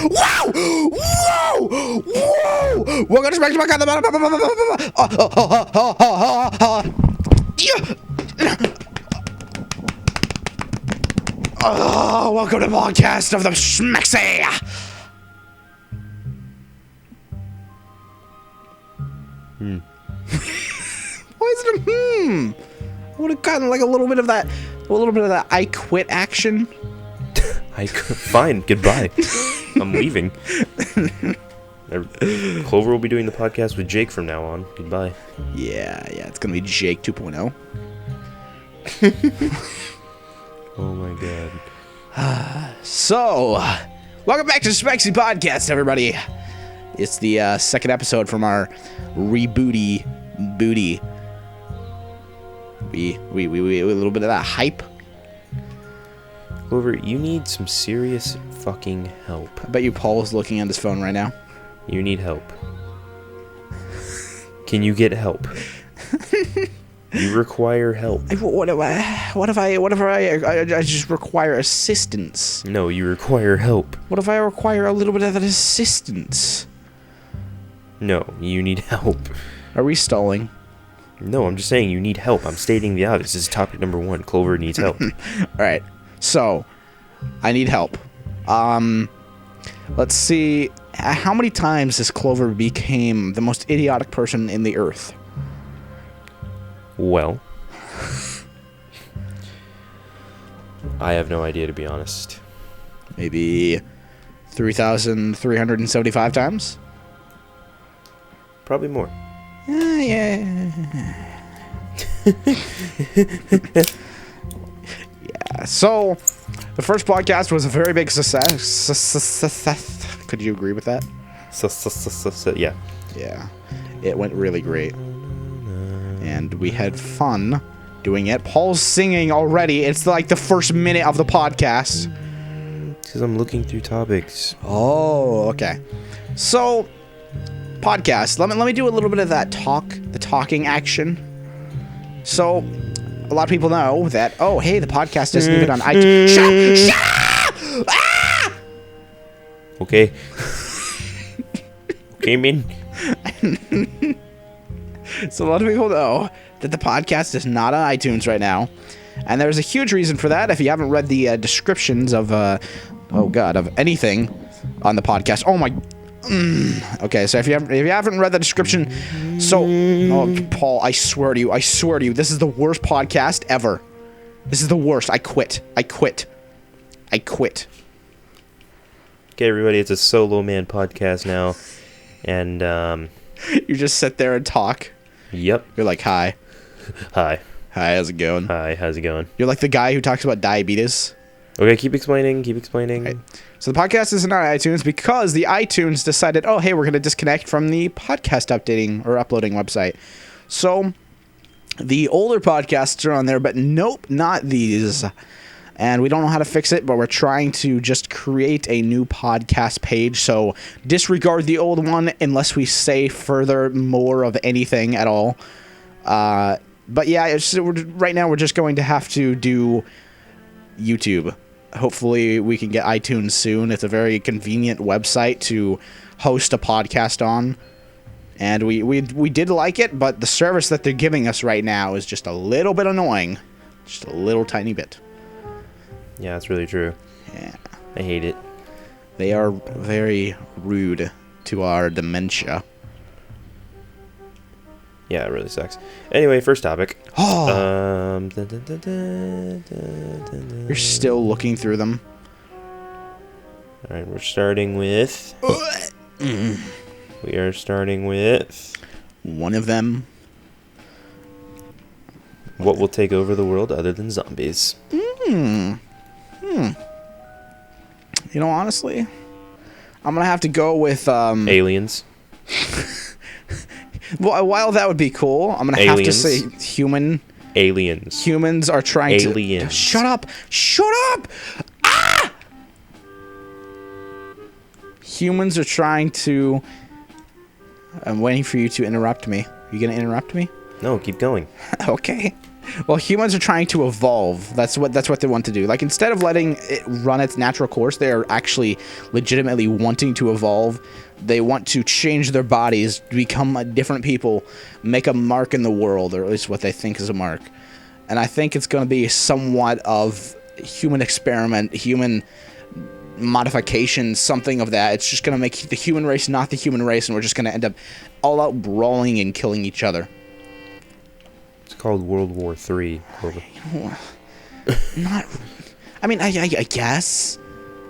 Wow! Whoa! Whoa! Welcome to Shmexy Podcast. Welcome to the podcast of the Shmexy. Why is it a I would have gotten like a little bit of that I quit action. Fine, goodbye. I'm leaving. Clover will be doing the podcast with Jake from now on. Goodbye. Yeah, it's gonna be Jake 2.0. Oh my god. So, welcome back to Shmexy Podcast, everybody. It's the second episode from our rebooty booty. We a little bit of that hype. Clover, you need some serious fucking help. I bet you Paul is looking at his phone right now. You need help. Can you get help? You require help. What if I just require assistance? No, you require help. What if I require a little bit of that assistance? No, you need help. Are we stalling? No, I'm just saying you need help. I'm stating the obvious. This is topic number 1. Clover needs help. Alright, so, I need help. Let's see, how many times has Clover became the most idiotic person in the earth? Well, I have no idea, to be honest. Maybe 3,375 times? Probably more. Yeah. So, the first podcast was a very big success. Could you agree with that? Yeah. Yeah. It went really great. And we had fun doing it. Paul's singing already. It's like the first minute of the podcast. Because I'm looking through topics. Oh, okay. So, podcast. Let me do a little bit of that talking action. So, a lot of people know that, oh, hey, the podcast isn't even on iTunes. Shut up! Ah! Okay. Okay, man. So a lot of people know that the podcast is not on iTunes right now. And there's a huge reason for that. If you haven't read the descriptions of, of anything on the podcast. Oh my... Okay, so if you haven't read the description... So... Oh, Paul, I swear to you, this is the worst podcast ever. This is the worst. I quit. Okay, everybody, it's a solo man podcast now. And, You just sit there and talk. Yep. You're like, hi. Hi. Hi, how's it going? Hi, how's it going? You're like the guy who talks about diabetes. Okay, keep explaining. Right. So the podcast isn't on iTunes because the iTunes decided, oh, hey, we're going to disconnect from the podcast updating or uploading website. So the older podcasts are on there, but nope, not these. And we don't know how to fix it, but we're trying to just create a new podcast page. So disregard the old one unless we say further more of anything at all. But yeah, right now we're just going to have to do YouTube. Hopefully we can get iTunes soon. It's a very convenient website to host a podcast on. And we did like it, but the service that they're giving us right now is just a little bit annoying. Just a little tiny bit. Yeah, that's really true. Yeah. I hate it. They are very rude to our dementia. Yeah, it really sucks. Anyway, first topic. Oh. You're still looking through them. Alright, we're starting with... We are starting with... One of them. What will take over the world other than zombies? You know, honestly, I'm gonna have to go with aliens. Well, while that would be cool, I'm gonna have to say human. Aliens. Humans are trying to... Shut up! Shut up! Ah! Humans are trying to... I'm waiting for you to interrupt me. Are you gonna interrupt me? No, keep going. Okay. Well, humans are trying to evolve. That's what they want to do. Like, instead of letting it run its natural course, they are actually legitimately wanting to evolve. They want to change their bodies, become different people, make a mark in the world, or at least what they think is a mark. And I think it's going to be somewhat of human experiment, human modification, something of that. It's just going to make the human race not the human race, and we're just going to end up all out brawling and killing each other. It's called World War III. Not. I mean, I guess.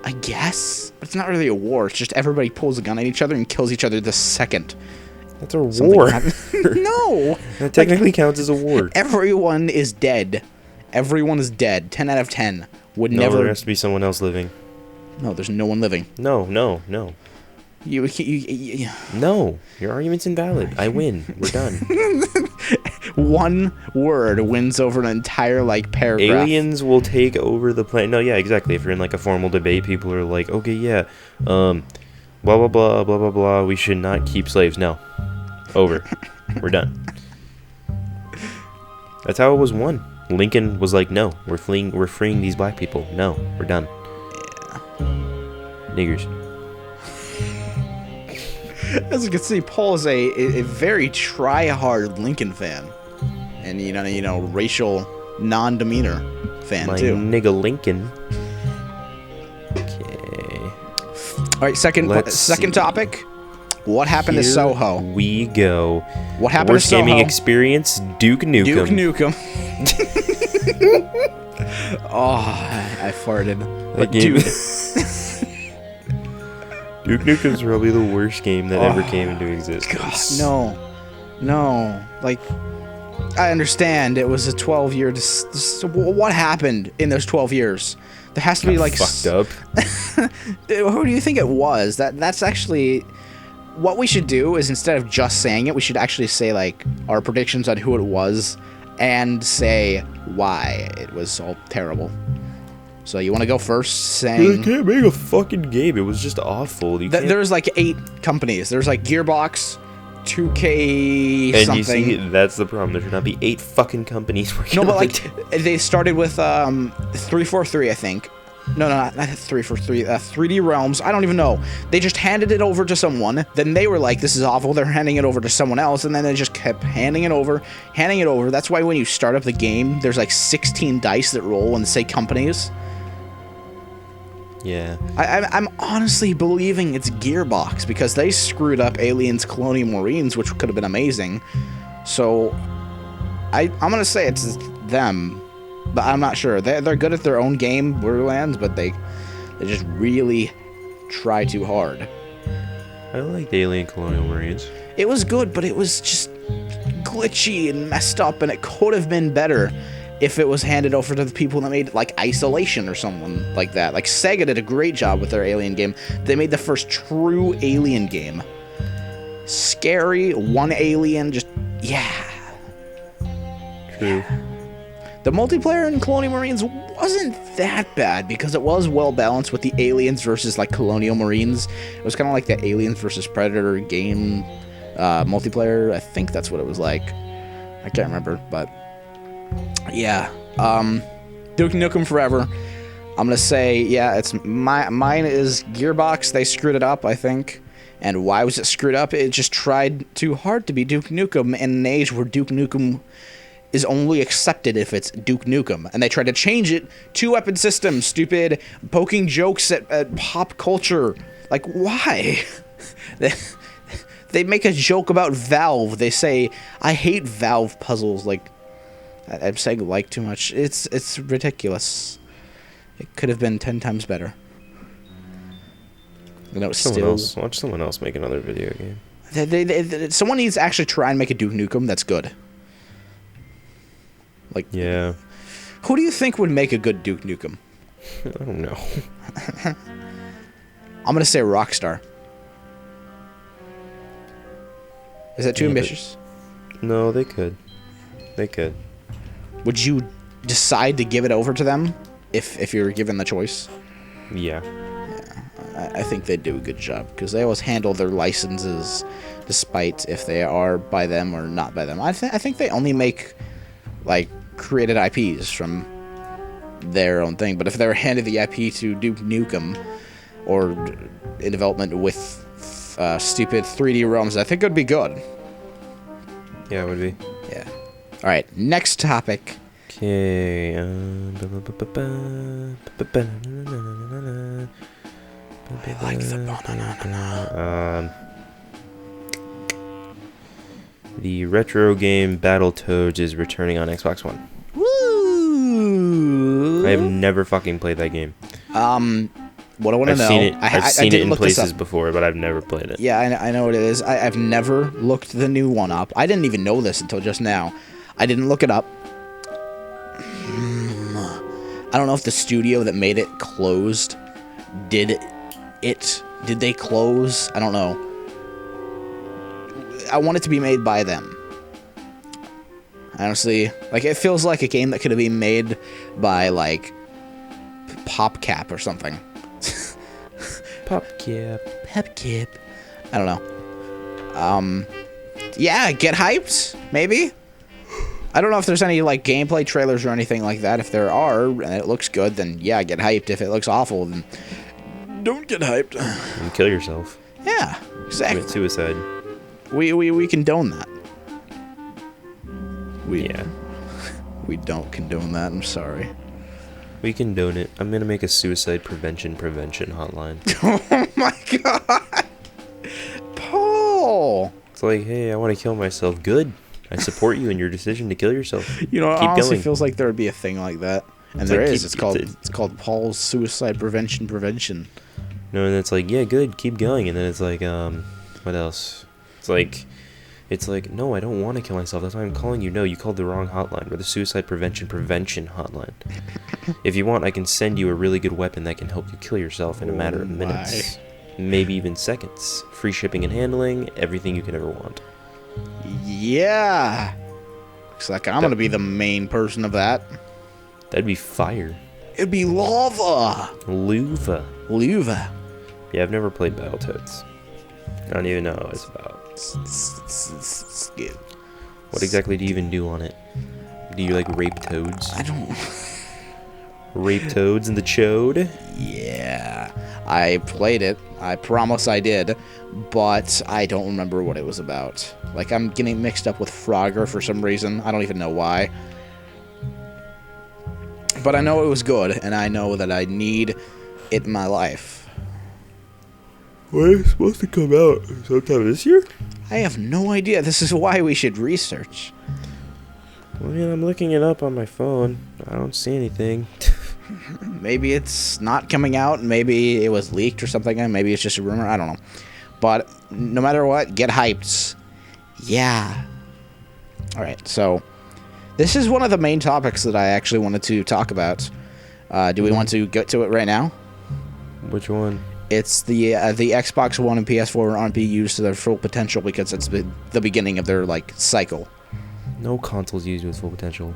But it's not really a war. It's just everybody pulls a gun at each other and kills each other the second. That's a war. No. That technically counts as a war. Everyone is dead. Everyone is dead. 10 out of 10 would No, never. there has to be someone else living. No, there's no one living. No. You. No, your argument's invalid. I win. We're done. One word wins over an entire paragraph. Aliens will take over the planet. No, yeah, exactly. If you're in a formal debate, people are like, okay, yeah, blah blah blah blah blah blah. We should not keep slaves. No, over. We're done. That's how it was won. Lincoln was like, no, we're freeing these black people. No, we're done. Yeah. Niggers. As you can see, Paul is a very try-hard Lincoln fan, and racial non-demeanor fan too. My nigga Lincoln. Okay. All right, second topic. What happened to Soho? We go. What happened Worst to Soho? gaming experience? Duke Nukem. Duke Nukem. Oh, I farted. But dude. Duke Nukem's probably the worst game that ever came into existence. God, no. I understand it was a 12-year. What happened in those 12 years? There has to be fucked up. Who do you think it was? That's actually what we should do. Is instead of just saying it, we should actually say our predictions on who it was and say why it was so terrible. So you want to go first, saying... They can't make a fucking game. It was just awful. There's 8 companies. There's Gearbox, 2K and something. You see, that's the problem. There should not be 8 fucking companies working on they started with 343, I think. No, not 343. 3D Realms. I don't even know. They just handed it over to someone. Then they were like, this is awful. They're handing it over to someone else. And then they just kept handing it over. That's why when you start up the game, there's 16 dice that roll and say companies. Yeah. I'm honestly believing it's Gearbox because they screwed up Aliens Colonial Marines, which could have been amazing. So I'm going to say it's them, but I'm not sure. They're good at their own game, Borderlands, but they just really try too hard. I like Alien Colonial Marines. It was good, but it was just glitchy and messed up, and it could have been better if it was handed over to the people that made Isolation or someone like that. Sega did a great job with their Alien game. They made the first true Alien game. Scary, one alien, just True. The multiplayer in Colonial Marines wasn't that bad because it was well balanced with the aliens versus Colonial Marines. It was kind of like the Aliens versus Predator game multiplayer. I think that's what it was like. I can't remember, but yeah. Duke Nukem Forever. I'm gonna say it's mine is Gearbox. They screwed it up, I think. And why was it screwed up? It just tried too hard to be Duke Nukem in an age where Duke Nukem is only accepted if it's Duke Nukem. And they tried to change it to weapon systems, stupid, poking jokes at pop culture. Why? They make a joke about Valve. They say, I hate Valve puzzles. I'm saying too much. It's ridiculous. It could have been 10 times better. Watch someone else make another video game. Someone needs to actually try and make a Duke Nukem that's good. Yeah. Who do you think would make a good Duke Nukem? I don't know. I'm gonna say Rockstar. Is that too ambitious? No, they could. Would you decide to give it over to them if you were given the choice? Yeah. I think they do a good job because they always handle their licenses, despite if they are by them or not by them. I think they only make created IPs from their own thing. But if they were handed the IP to Duke Nukem, or in development with stupid 3D realms, I think it would be good. Yeah, it would be. Yeah. All right, next topic. Okay. I like the banana. The retro game Battletoads is returning on Xbox One. Woo! I have never fucking played that game. What I want to know... I've seen it in places before, but I've never played it. Yeah, I know what it is. I've never looked the new one up. I didn't even know this until just now. I didn't look it up. I don't know if the studio that made it closed. Did they close? I don't know. I want it to be made by them. Honestly, like, it feels like a game that could have been made by, like, PopCap or something. PopCap. I don't know. Yeah, get hyped, maybe? I don't know if there's any, like, gameplay trailers or anything like that. If there are, and it looks good, then yeah, get hyped. If it looks awful, then don't get hyped. And kill yourself. Yeah, exactly. With suicide. We condone that. Yeah. We don't condone that, I'm sorry. We condone it. I'm gonna make a suicide prevention hotline. Oh my god! Paul! It's like, hey, I want to kill myself. Good. I support you in your decision to kill yourself. You know, it keep honestly going. feels like there would be a thing like that. And It's there like is. It's called Paul's Suicide Prevention. No, and it's like, yeah, good, keep going. And then it's like, what else? It's like, no, I don't want to kill myself. That's why I'm calling you. No, you called the wrong hotline. We're the Suicide Prevention hotline. If you want, I can send you a really good weapon that can help you kill yourself in a matter of minutes. Maybe even seconds. Free shipping and handling, everything you could ever want. Yeah. Looks like I'm going to be the main person of that. That'd be fire. It'd be lava. Luva. Yeah, I've never played Battletoads. I don't even know what it's about. What exactly do you even do on it? Do you, like, rape toads? I don't... Rape toads in the chode? Yeah. I played it. I promise I did. But I don't remember what it was about. Like, I'm getting mixed up with Frogger for some reason. I don't even know why. But I know it was good, and I know that I need it in my life. When is it supposed to come out? Sometime this year? I have no idea. This is why we should research. Well, yeah, I'm looking it up on my phone. I don't see anything. Maybe it's not coming out. Maybe it was leaked or something. And maybe it's just a rumor. I don't know. But no matter what, get hyped. Yeah. All right. So this is one of the main topics that I actually wanted to talk about. Do we want to get to it right now? Which one? It's the Xbox One and PS4 aren't being used to their full potential because it's the beginning of their, like, cycle. No consoles used with full potential.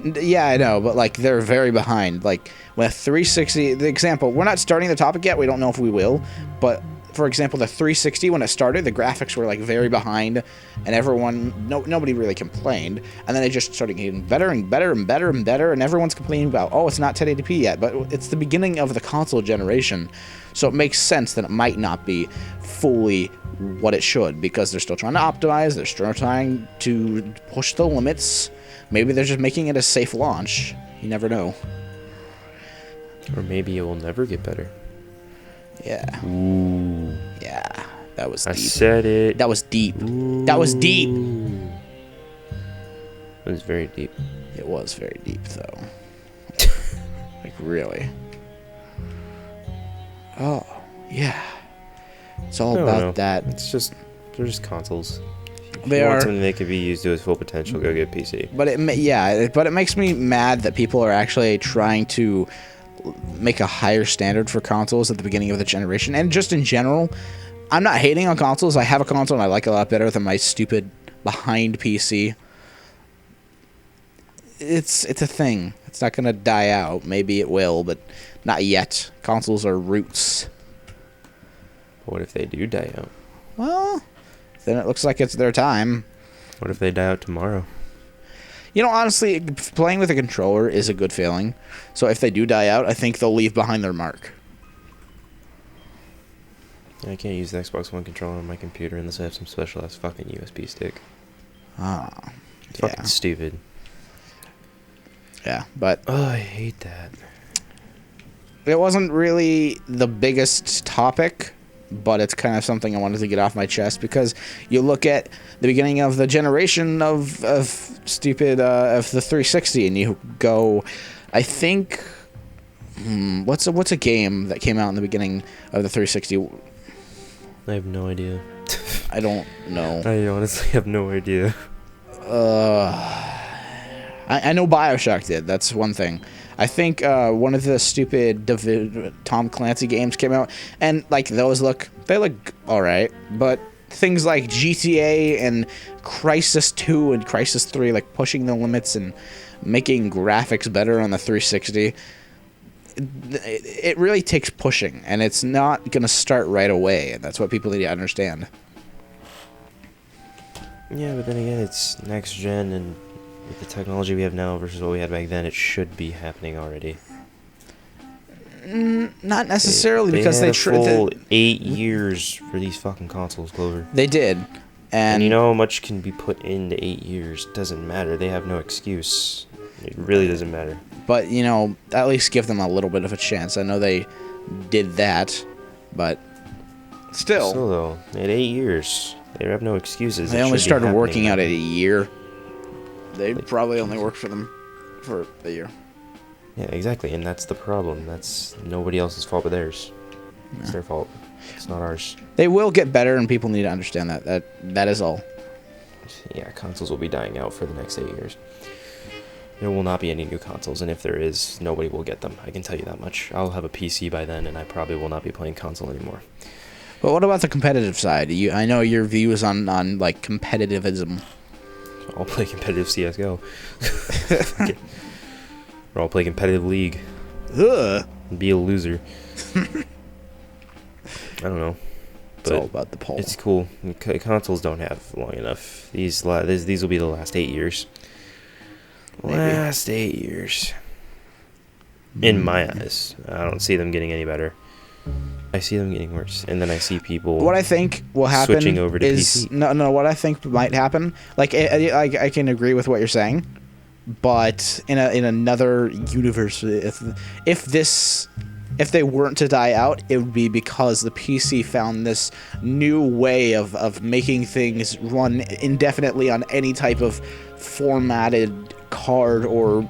Yeah, I know, but, like, they're very behind. Like, with 360, the example, we're not starting the topic yet. We don't know if we will, but for example, the 360, when it started, the graphics were, like, very behind, and nobody really complained, and then it just started getting better and better and better and better, and everyone's complaining about, oh, it's not 1080p yet, but it's the beginning of the console generation, so it makes sense that it might not be fully what it should, because they're still trying to optimize, they're still trying to push the limits. Maybe they're just making it a safe launch. You never know. Or maybe it will never get better. Yeah. Ooh. Yeah. That was deep. I said it. That was deep. Ooh. That was deep. It was very deep. It was very deep, though. Like, really. Oh, yeah. It's all about that. They're just consoles. They If you are. want something that could be used to its full potential, go get a PC. But it makes me mad that people are actually trying to make a higher standard for consoles at the beginning of the generation, and just in general. I'm not hating on consoles. I have a console and I like it a lot better than my stupid behind PC. It's a thing. It's not gonna die out. Maybe it will, but not yet. Consoles are roots. But what if they do die out? Well, then it looks like it's their time. What if they die out tomorrow? honestly, playing with a controller is a good feeling. So if they do die out, I think they'll leave behind their mark. I can't use the Xbox One controller on my computer unless I have some special-ass fucking USB stick. Ah, It's fucking stupid. Yeah, but... Oh, I hate that. It wasn't really the biggest topic, but it's kind of something I wanted to get off my chest, because you look at the beginning of the generation of the 360, and you go, I think, what's a game that came out in the beginning of the 360? I have no idea. I don't know. I honestly have no idea. I know BioShock did. That's one thing. I think one of the stupid Tom Clancy games came out, and like those look all right, but things like GTA and Crysis 2 and Crysis 3, like pushing the limits and making graphics better on the 360, it really takes pushing, and it's not going to start right away, and that's what people need to understand. Yeah, but then again, it's next gen, and with the technology we have now versus what we had back then, it should be happening already. Not necessarily, because they had a full 8 years for these fucking consoles, Clover. They did. And you know how much can be put into 8 years? Doesn't matter. They have no excuse. It really doesn't matter. But, at least give them a little bit of a chance. I know they did that, but still. Still, though, at 8 years, they have no excuses. They only started working out at a year. They probably only worked for them for a year. Yeah, exactly, and that's the problem. That's nobody else's fault but theirs. Yeah. It's their fault. It's not ours. They will get better, and people need to understand that. That is all. Yeah, consoles will be dying out for the next 8 years. There will not be any new consoles, and if there is, nobody will get them. I can tell you that much. I'll have a PC by then, and I probably will not be playing console anymore. But what about the competitive side? I know your views on like competitivism. I'll play competitive CSGO. Or I'll play competitive League. Ugh. Be a loser. I don't know. It's all about the poll. It's cool. Consoles don't have long enough. These will be the last 8 years. Maybe. Last 8 years. In my eyes. I don't see them getting any better. I see them getting worse, and then I see people. What I think will happen switching over to PC. No. What I think might happen, like I can agree with what you're saying, but in another universe, if they weren't to die out, it would be because the PC found this new way of making things run indefinitely on any type of formatted card or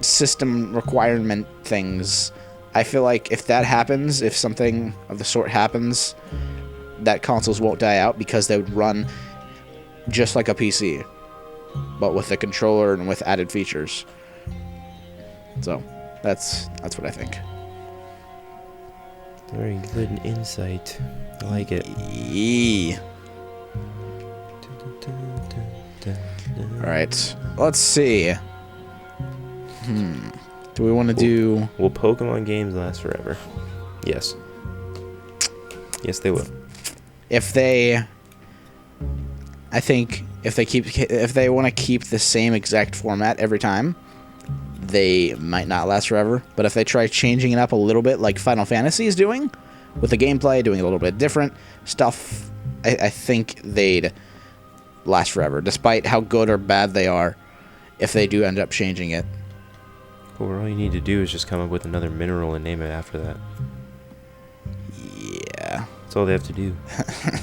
system requirement things. I feel like if that happens, if something of the sort happens, that consoles won't die out because they would run just like a PC, but with a controller and with added features. So, that's what I think. Very good insight. I like it. Yeah. All right, let's see. Do we want to do... Will Pokemon games last forever? Yes. Yes, they will. I think if they want to keep the same exact format every time, they might not last forever. But if they try changing it up a little bit, like Final Fantasy is doing, with the gameplay, doing a little bit different stuff, I think they'd last forever, despite how good or bad they are, if they do end up changing it. Or all you need to do is just come up with another mineral and name it after that. Yeah. That's all they have to do.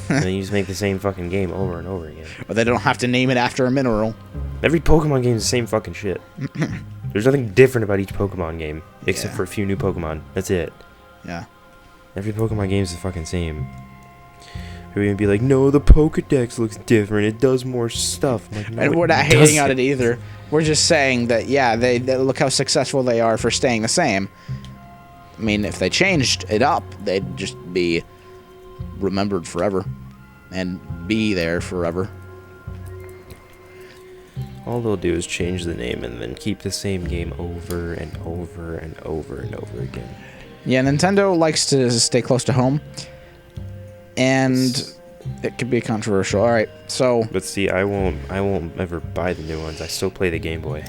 And then you just make the same fucking game over and over again. But they don't have to name it after a mineral. Every Pokemon game is the same fucking shit. There's nothing different about each Pokemon game, except for a few new Pokemon. That's it. Yeah. Every Pokemon game is the fucking same. People would be like, no, the Pokedex looks different. It does more stuff. I'm like, no, and we're not hating on it either. We're just saying that, yeah, they look how successful they are for staying the same. I mean, if they changed it up, they'd just be remembered forever and be there forever. All they'll do is change the name and then keep the same game over and over and over and over again. Yeah, Nintendo likes to stay close to home. And It could be controversial. All right, so But see, I won't ever buy the new ones. I still play the Game Boy.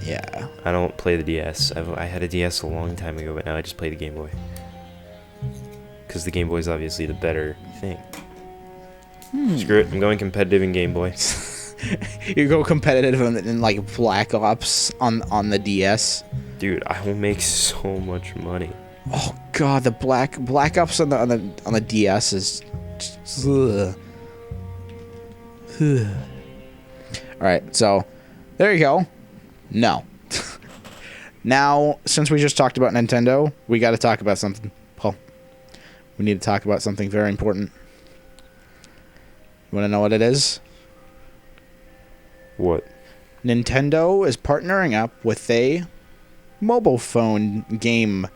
yeah, I don't play the DS. I had a DS a long time ago, but now I just play the Game Boy. Because the Game Boy is obviously the better thing. Screw it, I'm going competitive in Game Boy. you go competitive in like Black Ops on the DS. Dude, I will make so much money. Oh god, the Black Ops on the DS is. Ugh. All right, so there you go. No. Now, since we just talked about Nintendo, we got to talk about something. Paul, we need to talk about something very important. You want to know what it is? What? Nintendo is partnering up with a mobile phone game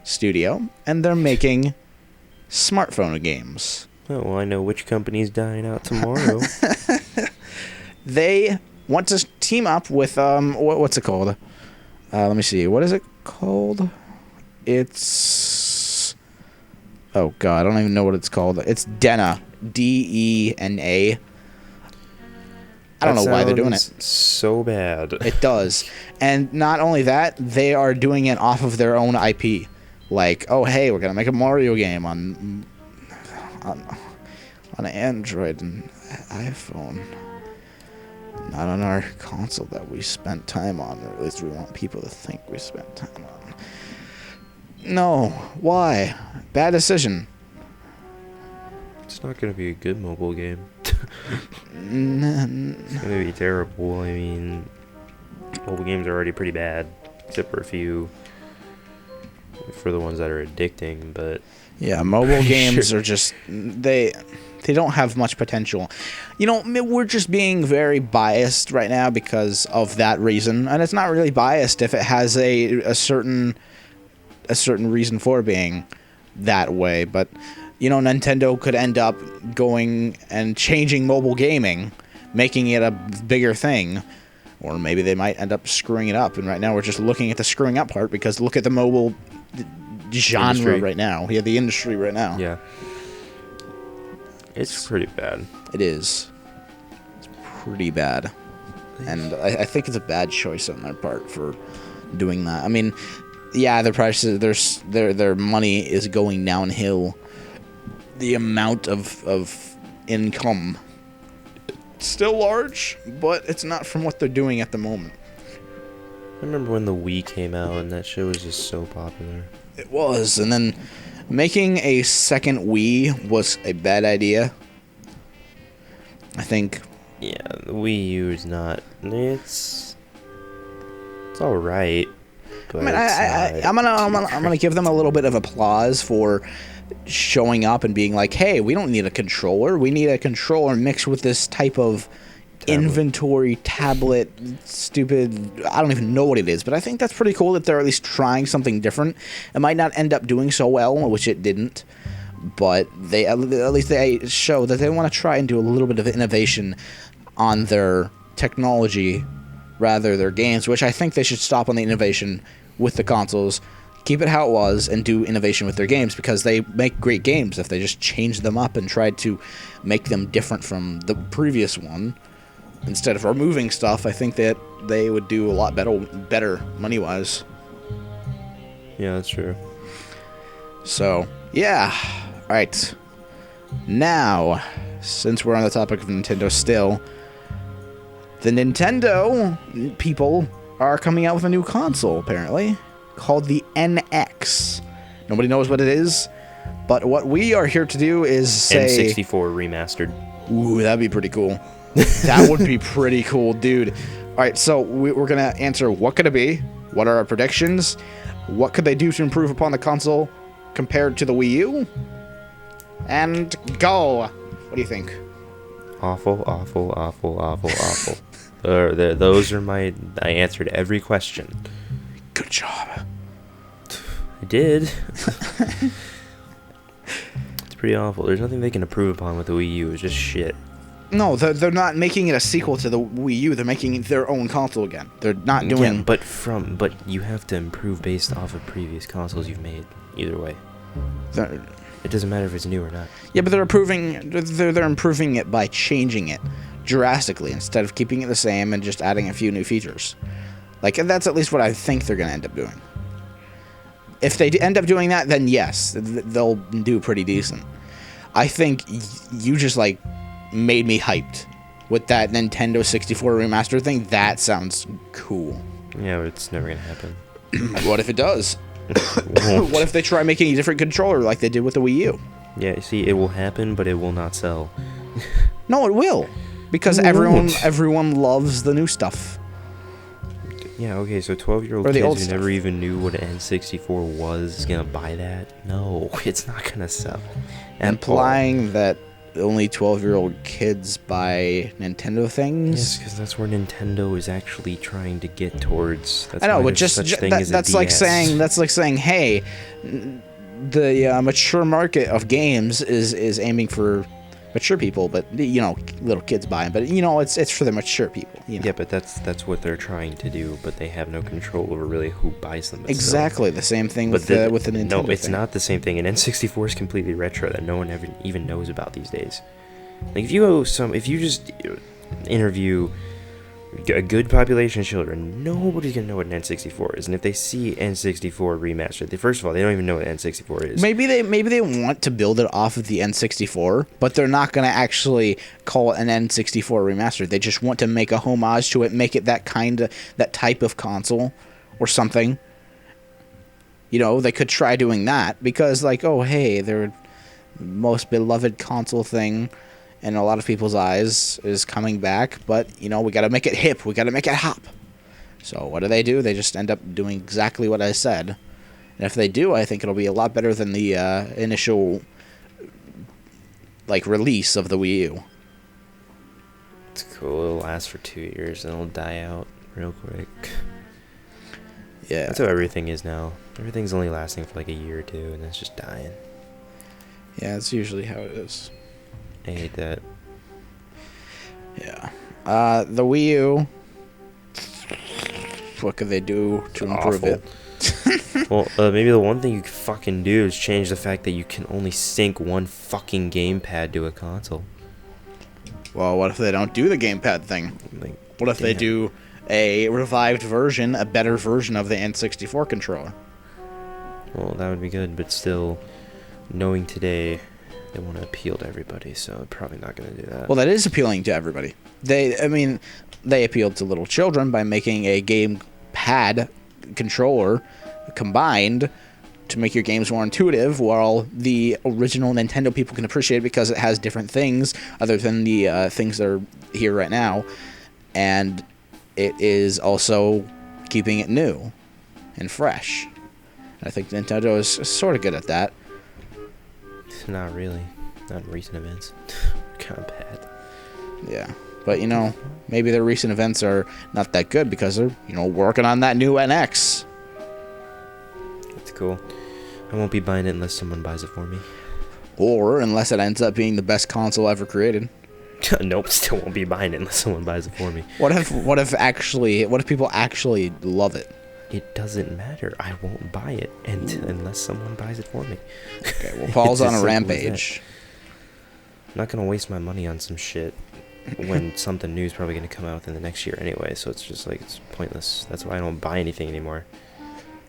studio, and they're making smartphone games. Oh, well, I know which company's dying out tomorrow. They want to team up with what's it called? Let me see. What is it called? It's oh god, I don't even know what it's called. It's Dena, Dena. I don't know why they're doing it. So bad. It does, and not only that, they are doing it off of their own IP. Like, oh hey, we're gonna make a Mario game on Android and iPhone. Not on our console that we spent time on, or at least we want people to think we spent time on. No, why? Bad decision. It's not gonna be a good mobile game. It's gonna be terrible. I mean, mobile games are already pretty bad, except for a few, for the ones that are addicting, but... Yeah, mobile games are just... They don't have much potential. You know, we're just being very biased right now because of that reason, and it's not really biased if it has a certain reason for being that way, but you know, Nintendo could end up going and changing mobile gaming, making it a bigger thing, or maybe they might end up screwing it up, and right now we're just looking at the screwing up part because look at the mobile genre industry right now. Yeah, the industry right now. Yeah. It's pretty bad. It is. It's pretty bad. And I think it's a bad choice on their part for doing that. I mean, yeah, their prices, their money is going downhill. The amount of income still large, but it's not from what they're doing at the moment. I remember when the Wii came out and that shit was just so popular. It was, and then making a second Wii was a bad idea. I think. Yeah, the Wii U is not. It's all right. But I mean, I'm gonna give them a little bit of applause for showing up and being like, hey, we don't need a controller. We need a controller mixed with this type of inventory tablet stupid. I don't even know what it is, but I think that's pretty cool that they're at least trying something different. It might not end up doing so well, which it didn't, but they at least they show that they want to try and do a little bit of innovation on their technology rather their games, which I think they should stop on the innovation with the consoles, keep it how it was, and do innovation with their games, because they make great games. If they just change them up and tried to make them different from the previous one instead of removing stuff, I think that they would do a lot better money-wise. Yeah, that's true. So, yeah. Alright. Now, since we're on the topic of Nintendo still, the Nintendo people are coming out with a new console, apparently, called the NX. Nobody knows what it is, but what we are here to do is say... N64 remastered. Ooh, that'd be pretty cool. That would be pretty cool, dude. Alright, so we're going to answer what could it be, what are our predictions, what could they do to improve upon the console compared to the Wii U, and go. What do you think? Awful, awful, awful, awful, awful. Those are my... I answered every question. Good job. I did. It's pretty awful. There's nothing they can improve upon with the Wii U. It's just shit. No, they're not making it a sequel to the Wii U. They're making it their own console again. They're not doing... Yeah, but you have to improve based off of previous consoles you've made. Either way. It doesn't matter if it's new or not. Yeah, but they're improving it by changing it drastically instead of keeping it the same and just adding a few new features. Like, that's at least what I think they're going to end up doing. If they end up doing that, then yes, they'll do pretty decent. I think you just, like, made me hyped with that Nintendo 64 remaster thing. That sounds cool. Yeah, but it's never going to happen. What if it does? What if they try making a different controller like they did with the Wii U? Yeah, see, it will happen, but it will not sell. No, it will. Because everyone loves the new stuff. Yeah, okay, so 12-year-old kids who never even knew what an N64 was is going to buy that? No, it's not going to sell. Implying that only 12-year-old kids buy Nintendo things? Yes, because that's where Nintendo is actually trying to get towards. I know, but that's like saying, hey, the mature market of games is aiming for mature people, but little kids buy them. But it's for the mature people. Yeah, but that's what they're trying to do. But they have no control over really who buys them. Exactly the same thing with the Nintendo. No, it's not the same thing. An N64 is completely retro that no one ever even knows about these days. Like if you just interview a good population of children, nobody's gonna know what an N64 is. And if they see N64 remastered, first of all, they don't even know what N64 is. Maybe they want to build it off of the N64, but they're not gonna actually call it an N64 remastered. They just want to make a homage to it, make it that type of console or something. They could try doing that because, like, oh hey, their most beloved console thing in a lot of people's eyes is coming back, but we got to make it hip, we got to make it hop. So what do? They just end up doing exactly what I said. And if they do, I think it'll be a lot better than the initial release of the Wii U. It's cool. It'll last for 2 years and it'll die out real quick. Yeah, that's how everything is now. Everything's only lasting for like a year or two and then it's just dying. Yeah, that's usually how it is. I hate that. Yeah. The Wii U. What could they do to improve it? Well, maybe the one thing you could fucking do is change the fact that you can only sync one fucking gamepad to a console. Well, what if they don't do the gamepad thing? What if they do a revived version, a better version of the N64 controller? Well, that would be good, but still, knowing today, they want to appeal to everybody, so they're probably not going to do that. Well, that is appealing to everybody. They appealed to little children by making a gamepad controller combined to make your games more intuitive, while the original Nintendo people can appreciate it because it has different things other than the things that are here right now, and it is also keeping it new and fresh. I think Nintendo is sort of good at that. Not really. Not in recent events. Kind of bad. Yeah. But, maybe their recent events are not that good because they're, working on that new NX. That's cool. I won't be buying it unless someone buys it for me. Or unless it ends up being the best console ever created. Nope, still won't be buying it unless someone buys it for me. What if people actually love it? It doesn't matter. I won't buy it unless someone buys it for me. Okay, well, Paul's on a rampage. I'm not going to waste my money on some shit when something new is probably going to come out within the next year anyway, so it's just it's pointless. That's why I don't buy anything anymore.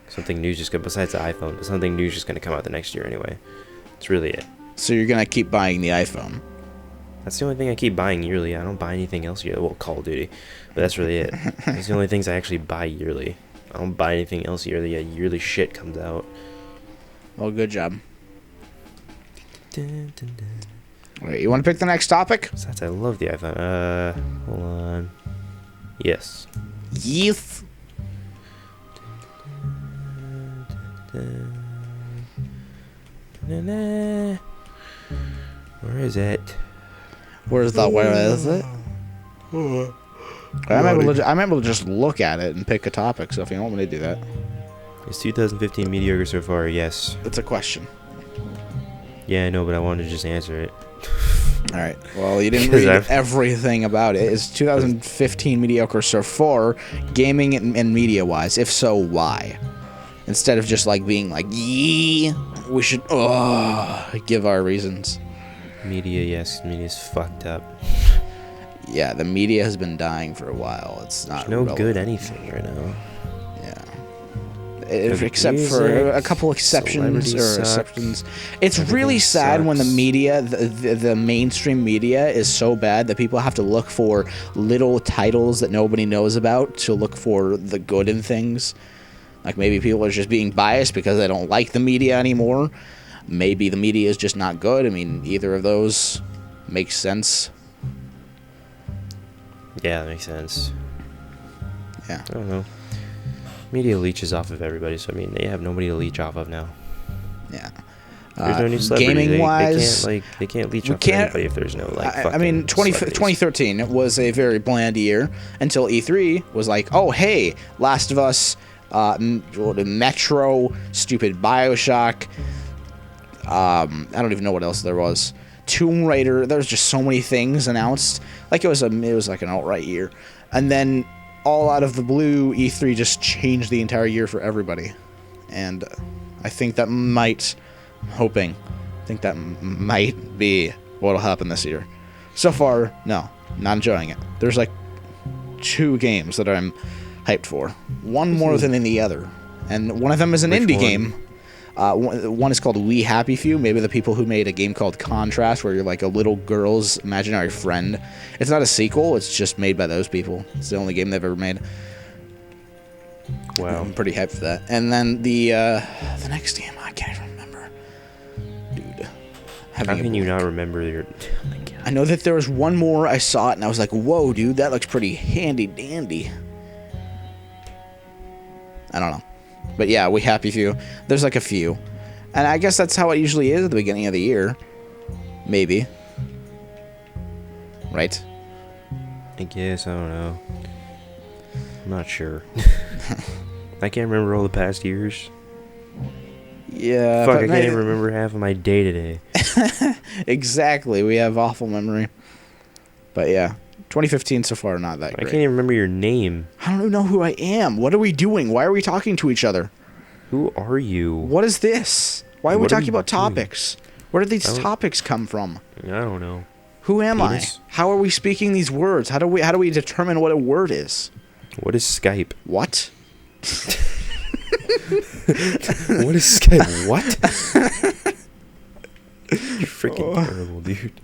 Something new besides the iPhone, but something new is just going to come out the next year anyway. That's really it. So you're going to keep buying the iPhone? That's the only thing I keep buying yearly. I don't buy anything else yearly. Well, Call of Duty, but that's really it. That's the only things I actually buy yearly. I don't buy anything else yearly. Yearly shit comes out. Well, good job. Wait, you want to pick the next topic? Besides, I love the iPhone. Hold on. Yes. Yes. Where is it? Where is it? I'm able to just look at it and pick a topic, so if you don't want me to do that. Is 2015 mediocre so far? Yes. It's a question. Yeah, I know, but I wanted to just answer it. Alright, well, you didn't read everything about it. Is 2015 mediocre so far, gaming and media-wise? If so, why? Instead of just being yee. we should give our reasons. Media, yes, media's fucked up. Yeah, the media has been dying for a while. It's not There's no relevant. good anything right now. Except for a couple exceptions It's really sad when the media, the mainstream media, is so bad that people have to look for little titles that nobody knows about to look for the good in things. Like maybe people are just being biased because they don't like the media anymore. Maybe the media is just not good. I mean, either of those makes sense. Yeah, that makes sense. Yeah. I don't know. Media leeches off of everybody, so I mean, they have nobody to leech off of now. Yeah. There's no new celebrity. Gaming-wise, they can't leech off of anybody if there's no I mean, 2013 was a very bland year until E3 was like, oh hey, Last of Us, Metro, stupid BioShock. I don't even know what else there was. Tomb Raider. There's just so many things announced. Like it was like an alt-right year, and then all out of the blue, E3 just changed the entire year for everybody, and I think that might be what'll happen this year. So far, no, not enjoying it. There's like 2 games that I'm hyped for. One more than the other, and one of them is an indie game. One is called We Happy Few. Maybe the people who made a game called Contrast, where you're like a little girl's imaginary friend. It's not a sequel. It's just made by those people. It's the only game they've ever made. Wow. I'm pretty hyped for that. And then the next game, I can't even remember. Dude. How can you not remember your... Oh my God. I know that there was one more. I saw it and I was like, whoa, dude, that looks pretty handy dandy. I don't know. But yeah, We Happy Few. There's like a few. And I guess that's how it usually is at the beginning of the year. Maybe. Right? I guess, I don't know. I'm not sure. I can't remember all the past years. Yeah. Fuck, I can't even remember half of my day today. Exactly. We have awful memory. But yeah. 2015 so far, not that great. I can't even remember your name. I don't even know who I am. What are we doing? Why are we talking to each other? Who are you? What is this? Why are we talking about topics? Where did these topics come from? I don't know. Who am Penis? I? How are we speaking these words? How do we determine what a word is? What is Skype? What? What is Skype? What? You're freaking terrible, dude.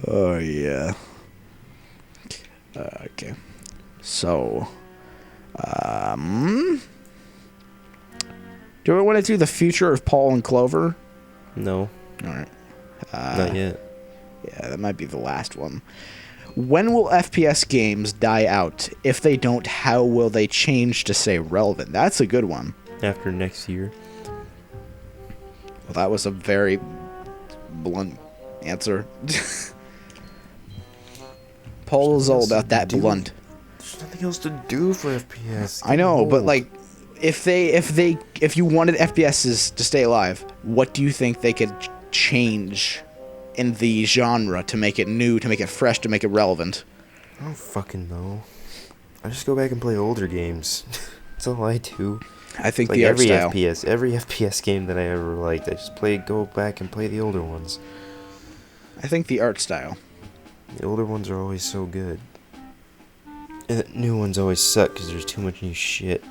Oh, yeah. Okay. So, do we want to do the future of Paul and Clover? No. All right. Not yet. Yeah, that might be the last one. When will FPS games die out? If they don't, how will they change to stay relevant? That's a good one. After next year. Well, that was a very blunt answer. Paul is all about that blunt. There's nothing else to do for FPS. I know, but like, if you wanted FPSs to stay alive, what do you think they could change in the genre to make it new, to make it fresh, to make it relevant? I don't fucking know. I just go back and play older games. That's all I do. I think like the art style. every FPS game that I ever liked, I just go back and play the older ones. I think the art style. The older ones are always so good. And the new ones always suck because there's too much new shit.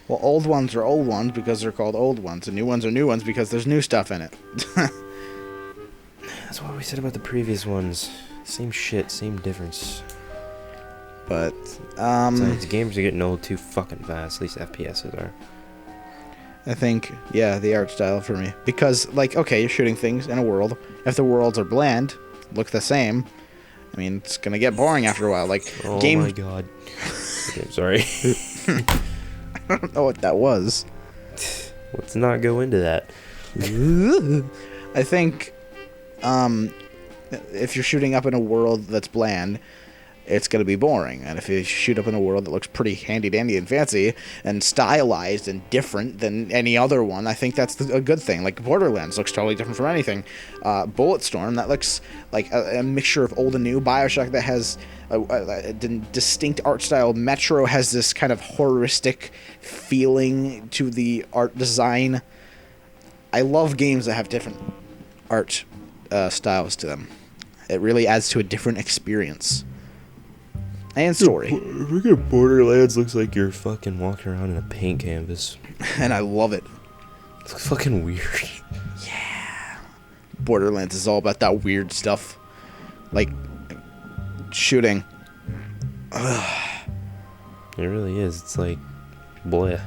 Well, old ones are old ones because they're called old ones, and new ones are new ones because there's new stuff in it. That's what we said about the previous ones. Same shit, same difference. But, Besides, games are getting old too fucking fast. At least FPSs are. I think, yeah, the art style for me. Because, like, okay, you're shooting things in a world. If the worlds are bland, look the same, I mean, it's gonna get boring after a while. Like, oh my god. Okay, I'm sorry. I don't know what that was. Let's not go into that. I think, if you're shooting up in a world that's bland, it's going to be boring. And if you shoot up in a world that looks pretty handy-dandy and fancy and stylized and different than any other one, I think that's a good thing. Like Borderlands looks totally different from anything. Bulletstorm, that looks like a mixture of old and new. BioShock, that has a distinct art style. Metro has this kind of horroristic feeling to the art design. I love games that have different art styles to them. It really adds to a different experience and story. Freaking Borderlands looks like you're fucking walking around in a paint canvas. And I love it. It's fucking weird. Yeah. Borderlands is all about that weird stuff. Like shooting. Ugh. It really is. It's like bleh.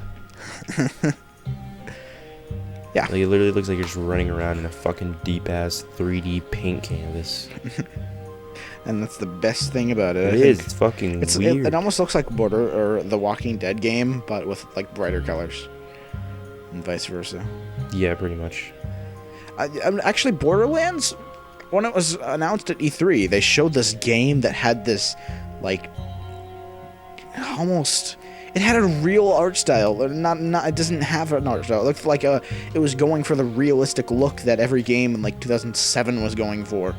Yeah. Like, it literally looks like you're just running around in a fucking deep-ass 3D paint canvas. And that's the best thing about it. It is. It's fucking weird. It almost looks like the Walking Dead game, but with like brighter colors. And vice versa. Yeah, pretty much. Actually, Borderlands, when it was announced at E3, they showed this game that had this, like, almost... It had a real art style. It doesn't have an art style. It looked like it was going for the realistic look that every game in like 2007 was going for.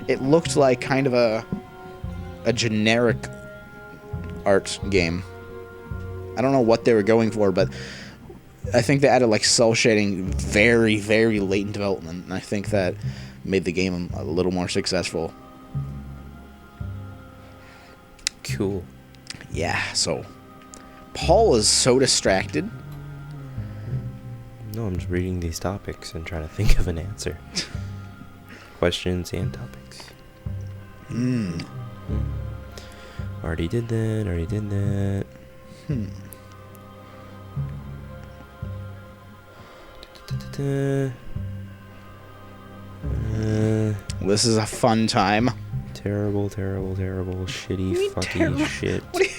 It looked like kind of a generic art game. I don't know what they were going for, but I think they added like cell shading very, very late in development, and I think that made the game a little more successful. Cool. Yeah, so... Paul is so distracted. No, I'm just reading these topics and trying to think of an answer. Questions and topics. Already did that. This is a fun time. Terrible, shitty, fucking shit. What are you...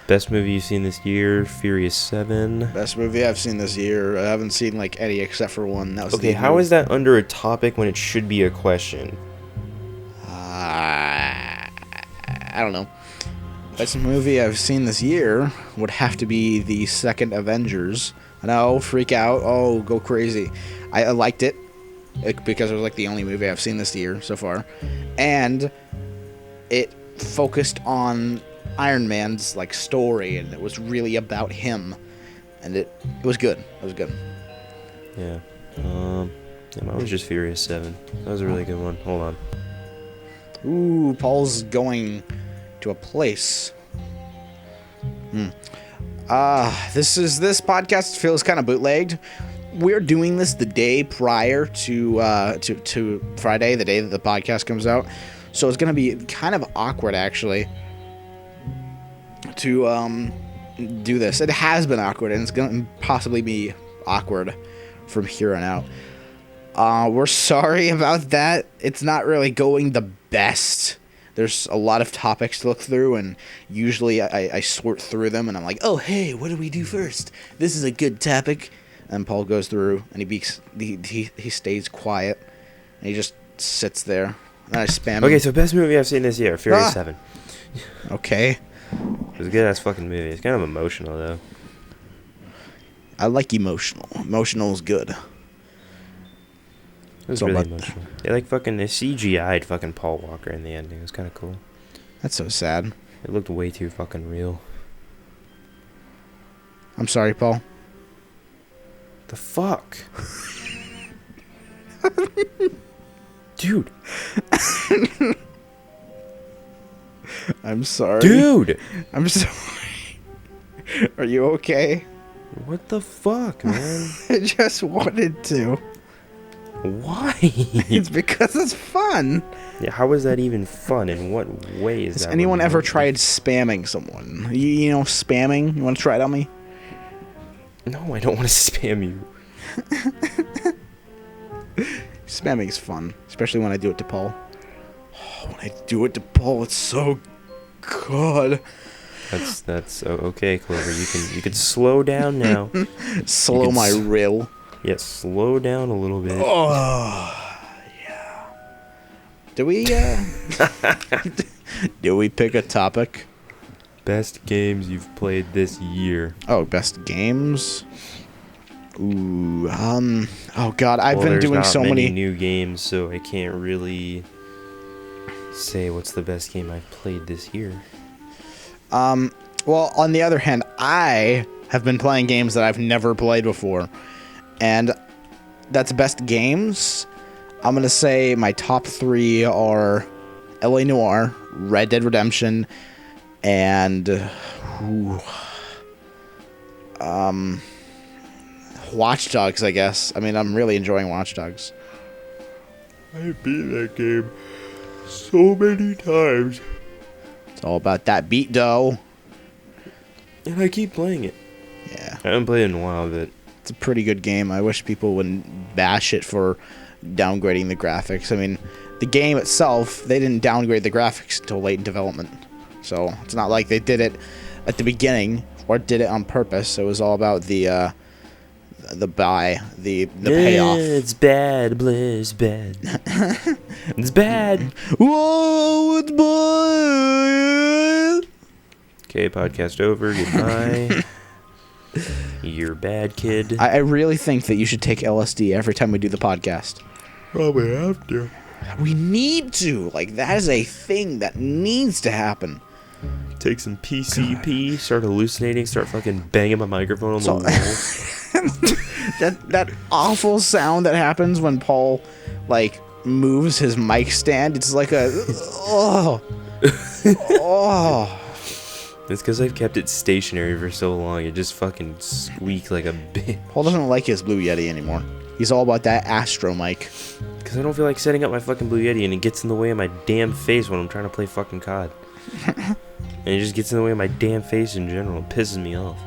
Best movie you've seen this year, Furious 7. Best movie I've seen this year. I haven't seen like any except for one. That was okay, how is that under a topic when it should be a question? I don't know. Best movie I've seen this year would have to be the second Avengers. I know, freak out. Oh, go crazy. I liked it because it was like the only movie I've seen this year so far. And it focused on Iron Man's like story, and it was really about him, and it was good. It was good. Yeah. Mine was just Furious 7. That was a really good one. Hold on. Ooh, Paul's going to a place. This podcast feels kind of bootlegged. We're doing this the day prior to Friday, the day that the podcast comes out. So it's gonna be kind of awkward actually to do this. It has been awkward, and it's gonna possibly be awkward from here on out. We're sorry about that. It's not really going the best. There's a lot of topics to look through, and usually I sort through them, and I'm like, oh, hey, what do we do first? This is a good topic. And Paul goes through, and he stays quiet, and he just sits there. And I spam him. Okay, so best movie I've seen this year, Furious 7. Okay. It was a good-ass fucking movie. It's kind of emotional, though. I like emotional. Emotional is good. It was really emotional. They CGI'd fucking Paul Walker in the ending. It was kind of cool. That's so sad. It looked way too fucking real. I'm sorry, Paul. The fuck? Dude. I'm sorry. Dude! I'm sorry. Are you okay? What the fuck, man? I just wanted to. Why? It's because it's fun. Yeah, how is that even fun? In what way is that? Has anyone ever tried spamming someone? You know, spamming? You want to try it on me? No, I don't want to spam you. Spamming is fun, especially when I do it to Paul. Oh, when I do it to Paul, it's so good. That's okay, Clover. You can slow down now. Slow my rill. Yeah, slow down a little bit. Oh, yeah. Do we pick a topic? Best games you've played this year. Oh, best games. Ooh, oh God, I've been doing so many new games, so I can't really say what's the best game I've played this year. Well, on the other hand, I have been playing games that I've never played before, And that's best games. I'm going to say my top 3 are LA Noire, Red Dead Redemption, and Watch Dogs, I guess. I mean, I'm really enjoying Watch Dogs. I beat that game so many times. It's all about that beat dough. And I keep playing it. Yeah. I haven't played it in a while, but It's a pretty good game. I wish people wouldn't bash it for downgrading the graphics. I mean, the game itself, they didn't downgrade the graphics until late in development. So it's not like they did it at the beginning or did it on purpose. It was all about the payoff. It's bad, Bliss, bad. It's bad. Whoa, it's bad. Okay, podcast over. Goodbye. You're bad, kid. I really think that you should take LSD every time we do the podcast. Probably have to. We need to. Like, that is a thing that needs to happen. Take some PCP, start hallucinating, start fucking banging my microphone on the wall. that awful sound that happens when Paul, like, moves his mic stand. It's like a... oh. It's because I've kept it stationary for so long. It just fucking squeaks like a bitch. Paul doesn't like his Blue Yeti anymore. He's all about that Astro mic. Because I don't feel like setting up my fucking Blue Yeti, and it gets in the way of my damn face when I'm trying to play fucking COD. And it just gets in the way of my damn face in general. It pisses me off.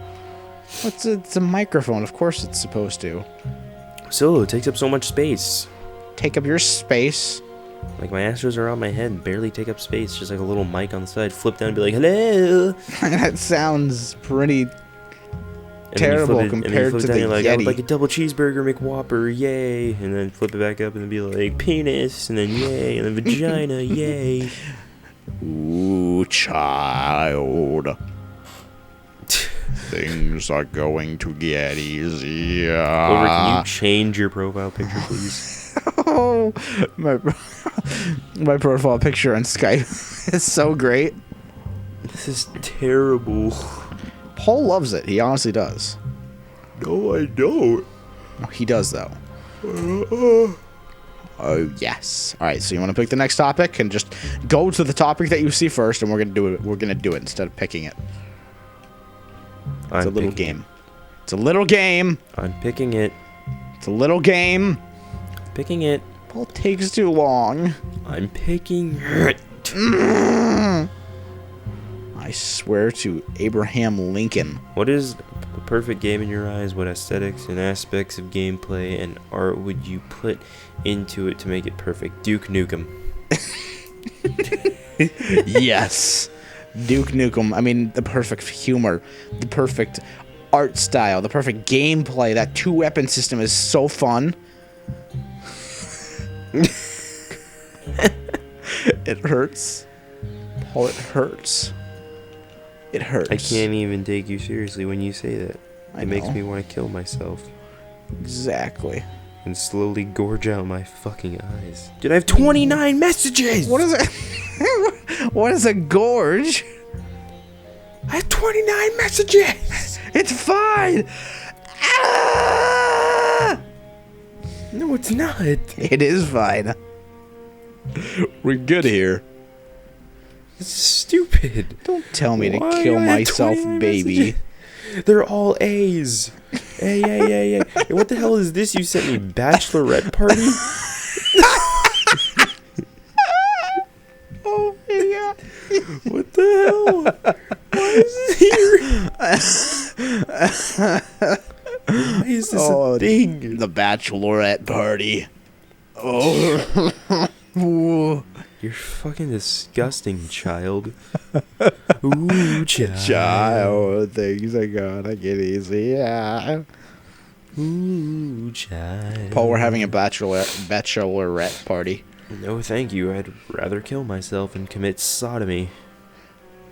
It's a microphone. Of course it's supposed to. So, it takes up so much space. Take up your space. Like, my Astros are on my head and barely take up space. Just like a little mic on the side. Flip down and be like, hello! That sounds pretty terrible compared to the Yeti. Like, I would Yeti. like a double cheeseburger McWhopper, yay! And then flip it back up and then be like, penis, and then yay, and then vagina, yay! Ooh, child. Things are going to get easier. Over, can you change your profile picture, please? Oh, my profile picture on Skype is so great. This is terrible. Paul loves it. He honestly does. No, I don't. He does, though. Oh, yes. All right, so you want to pick the next topic and just go to the topic that you see first, and we're going to do it. We're going to do it instead of picking it. It's a little game. It's a little game. I'm picking it. It's a little game. Picking it. Paul takes too long. I'm picking it. I swear to Abraham Lincoln. What is the perfect game in your eyes? What aesthetics and aspects of gameplay and art would you put into it to make it perfect? Duke Nukem. Yes. Duke Nukem. I mean, the perfect humor, the perfect art style, the perfect gameplay. That 2-weapon system is so fun. It hurts. Paul, it hurts. It hurts. I can't even take you seriously when you say that. It makes know. me want to kill myself. Exactly. And slowly gorge out my fucking eyes. Dude, I have 29 messages! What is it? What is a gorge? I have 29 messages! It's fine! Ah! No, it's not. It is fine. We're good here. This is stupid. Don't tell me Why to kill do I have myself, 29 baby. messages? They're all A's. A. Hey, what the hell is this you sent me? Bachelorette party? Oh, yeah. What the hell? Why is this here? Why is this a thing? The bachelorette party. Oh. You're fucking disgusting, child. Ooh, child. Child, things are gonna get easier. Ooh, child. Paul, we're having a bachelorette party. No, thank you. I'd rather kill myself and commit sodomy.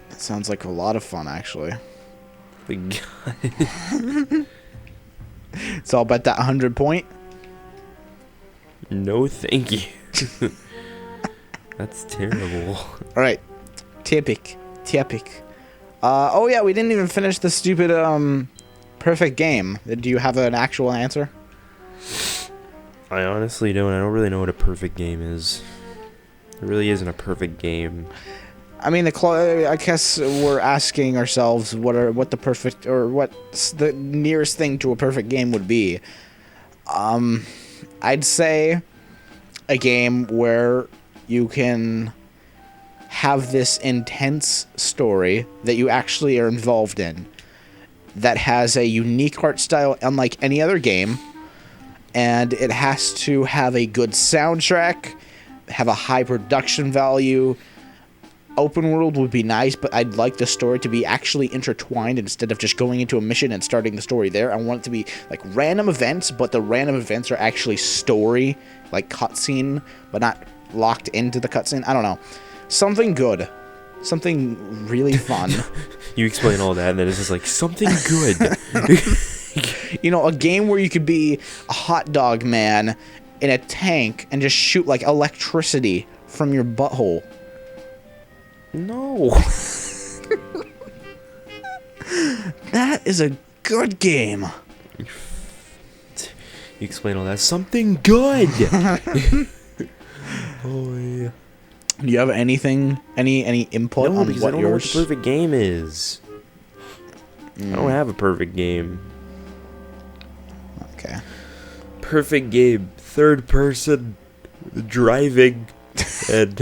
That sounds like a lot of fun, actually. The God. It's all about that 100 point. No, thank you. That's terrible. All right, topic. Oh yeah, we didn't even finish the stupid perfect game. Do you have an actual answer? I honestly don't. I don't really know what a perfect game is. There really isn't a perfect game. I mean, I guess we're asking ourselves what's the nearest thing to a perfect game would be. I'd say a game where you can have this intense story that you actually are involved in, that has a unique art style unlike any other game, and it has to have a good soundtrack, have a high production value. Open world would be nice, but I'd like the story to be actually intertwined instead of just going into a mission and starting the story there. I want it to be like random events, but the random events are actually story, like cutscene, but not locked into the cutscene. I don't know. Something good. Something really fun. You explain all that, and then it's just like, something good. You know, a game where you could be a hot dog man in a tank and just shoot like electricity from your butthole. No. That is a good game. You explain all that. Something good. Oh yeah. Do you have anything, any input on because what I don't know what yours? the perfect game is. I don't have a perfect game. Okay. Perfect game. Third person driving and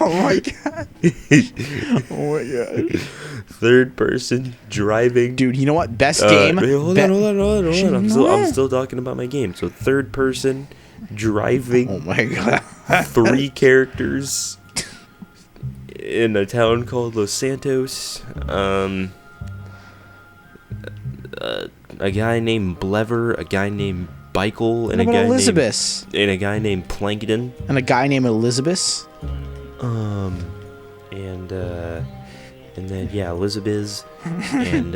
Oh my god. Oh my god. third person driving. Dude, you know what? Best game. Wait, hold on. I'm still talking about my game. So third person driving. Oh my god. 3 characters in a town called Los Santos. A guy named Blever, a guy named Bikel, and a guy named Plankton, and a guy named Elizabeth. And then yeah, Elizabeth, and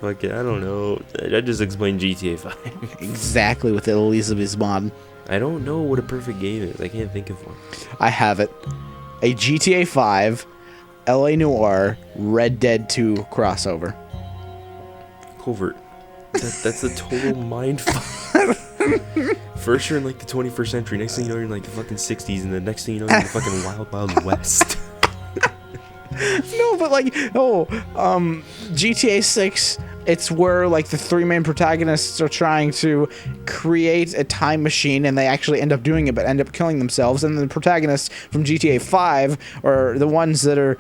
like I don't know. I just explained GTA 5. Exactly with the Elizabeth mod. I don't know what a perfect game is. I can't think of one. I have it. A GTA 5, LA Noire, Red Dead 2 crossover. Covert. That's a total mindfuck. First you're in like the 21st century, next thing you know you're in like the fucking 60s, and the next thing you know you're in the fucking wild, wild west. No, but like, GTA 6, it's where like the 3 main protagonists are trying to create a time machine, and they actually end up doing it, but end up killing themselves. And the protagonists from GTA 5 are the ones that are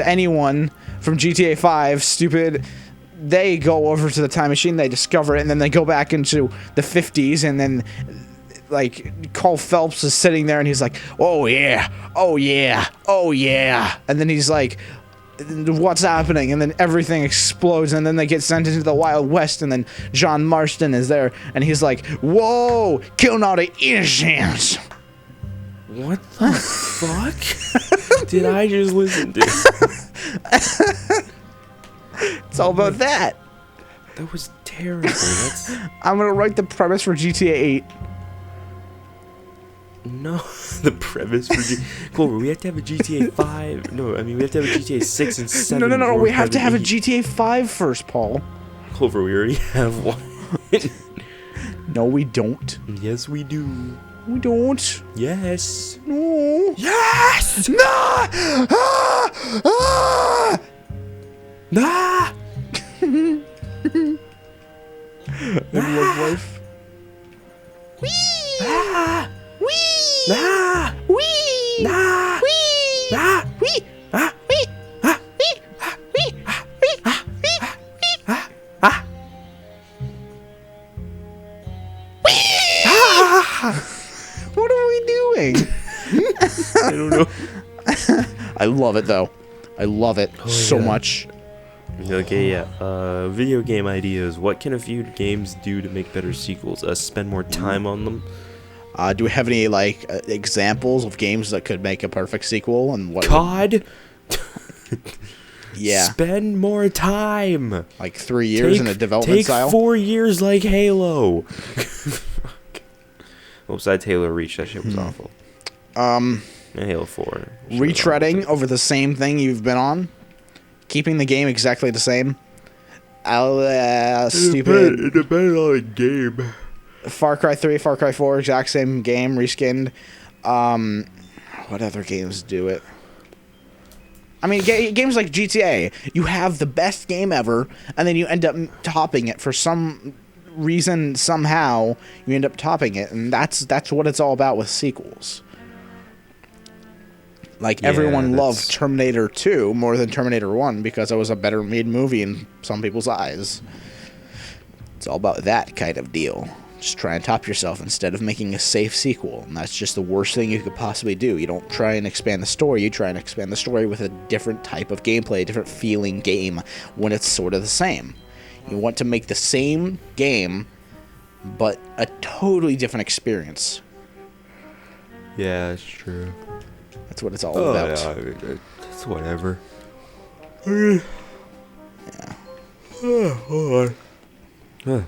anyone from GTA 5 stupid. They go over to the time machine, they discover it, and then they go back into the 50s, and then like Cole Phelps is sitting there and he's like, oh yeah, and then he's like, what's happening? And then everything explodes, and then they get sent into the Wild West, and then John Marston is there and he's like, whoa, killing all the innocents. What the fuck did I just listen to? It's all about that. That was terrible. I'm gonna write the premise for GTA 8. No, the premise for Clover, we have to have a GTA 5. No, I mean we have to have a GTA 6 and 7. No, we have to have a GTA 5 first, Paul. Clover, we already have one. No, we don't. Yes, we do. We don't. Yes. No. Yes! No! Ah! Ah! Nah! Love life. Wee! Ah! Wee! Nah! Wee! Nah! Wee! Nah! Wee! Ah! Wee! Ah! Wee! Ah! Wee! Ah! Wee! Ah! Wee! Ah! Ah! Wee! Ah! What are we doing? I don't know. I love it though. I love it so yeah. much. Okay, yeah. Video game ideas. What can a few games do to make better sequels? Spend more time on them. Do we have any like examples of games that could make a perfect sequel? And what? COD. Yeah. Spend more time. Like 3 years in a development style. Take 4 years like Halo. Well, besides Halo Reach, that shit was awful. And Halo 4. Retreading over the same thing you've been on. Keeping the game exactly the same. stupid. It depends on the game. Far Cry 3, Far Cry 4, exact same game, reskinned. What other games do it? I mean, games like GTA, you have the best game ever, and then you end up topping it for some reason, somehow, you end up topping it, and that's what it's all about with sequels. Like, everyone loved Terminator 2 more than Terminator 1 because it was a better made movie in some people's eyes. It's all about that kind of deal. Just try and top yourself instead of making a safe sequel. And that's just the worst thing you could possibly do. You don't try and expand the story. You try and expand the story with a different type of gameplay, a different feeling game when it's sort of the same. You want to make the same game, but a totally different experience. Yeah, that's true. That's what it's all about. Yeah, I mean, it's whatever. Yeah. Hold on.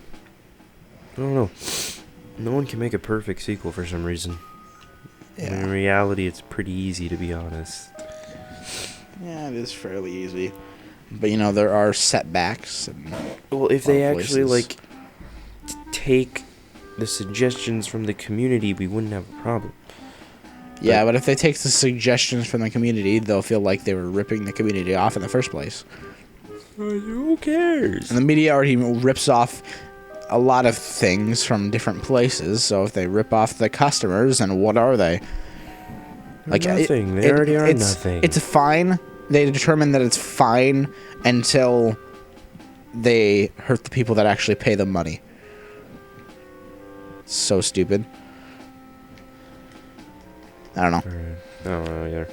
I don't know. No one can make a perfect sequel for some reason. Yeah. In reality, it's pretty easy, to be honest. Yeah, it is fairly easy. But, there are setbacks. And well, if they actually, places. take the suggestions from the community, we wouldn't have a problem. Yeah, but if they take the suggestions from the community, they'll feel like they were ripping the community off in the first place. Who cares? And the media already rips off a lot of things from different places, so if they rip off the customers, then what are they? Like nothing. They already are nothing. It's fine. They determine that it's fine until they hurt the people that actually pay them money. So stupid. I don't know. I don't know either.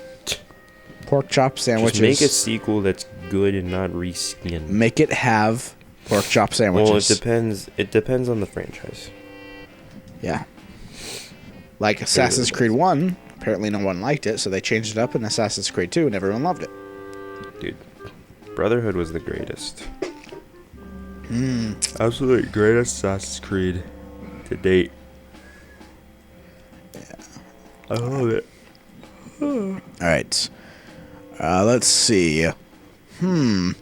Pork chop sandwiches. Just make a sequel that's good and not reskinned. Make it have pork chop sandwiches. Well, it depends. It depends on the franchise. Yeah. Like Assassin's Creed 1, apparently no one liked it, so they changed it up in Assassin's Creed 2, and everyone loved it. Dude, Brotherhood was the greatest. Absolutely greatest Assassin's Creed to date. Yeah. I love it. All right. Let's see. Do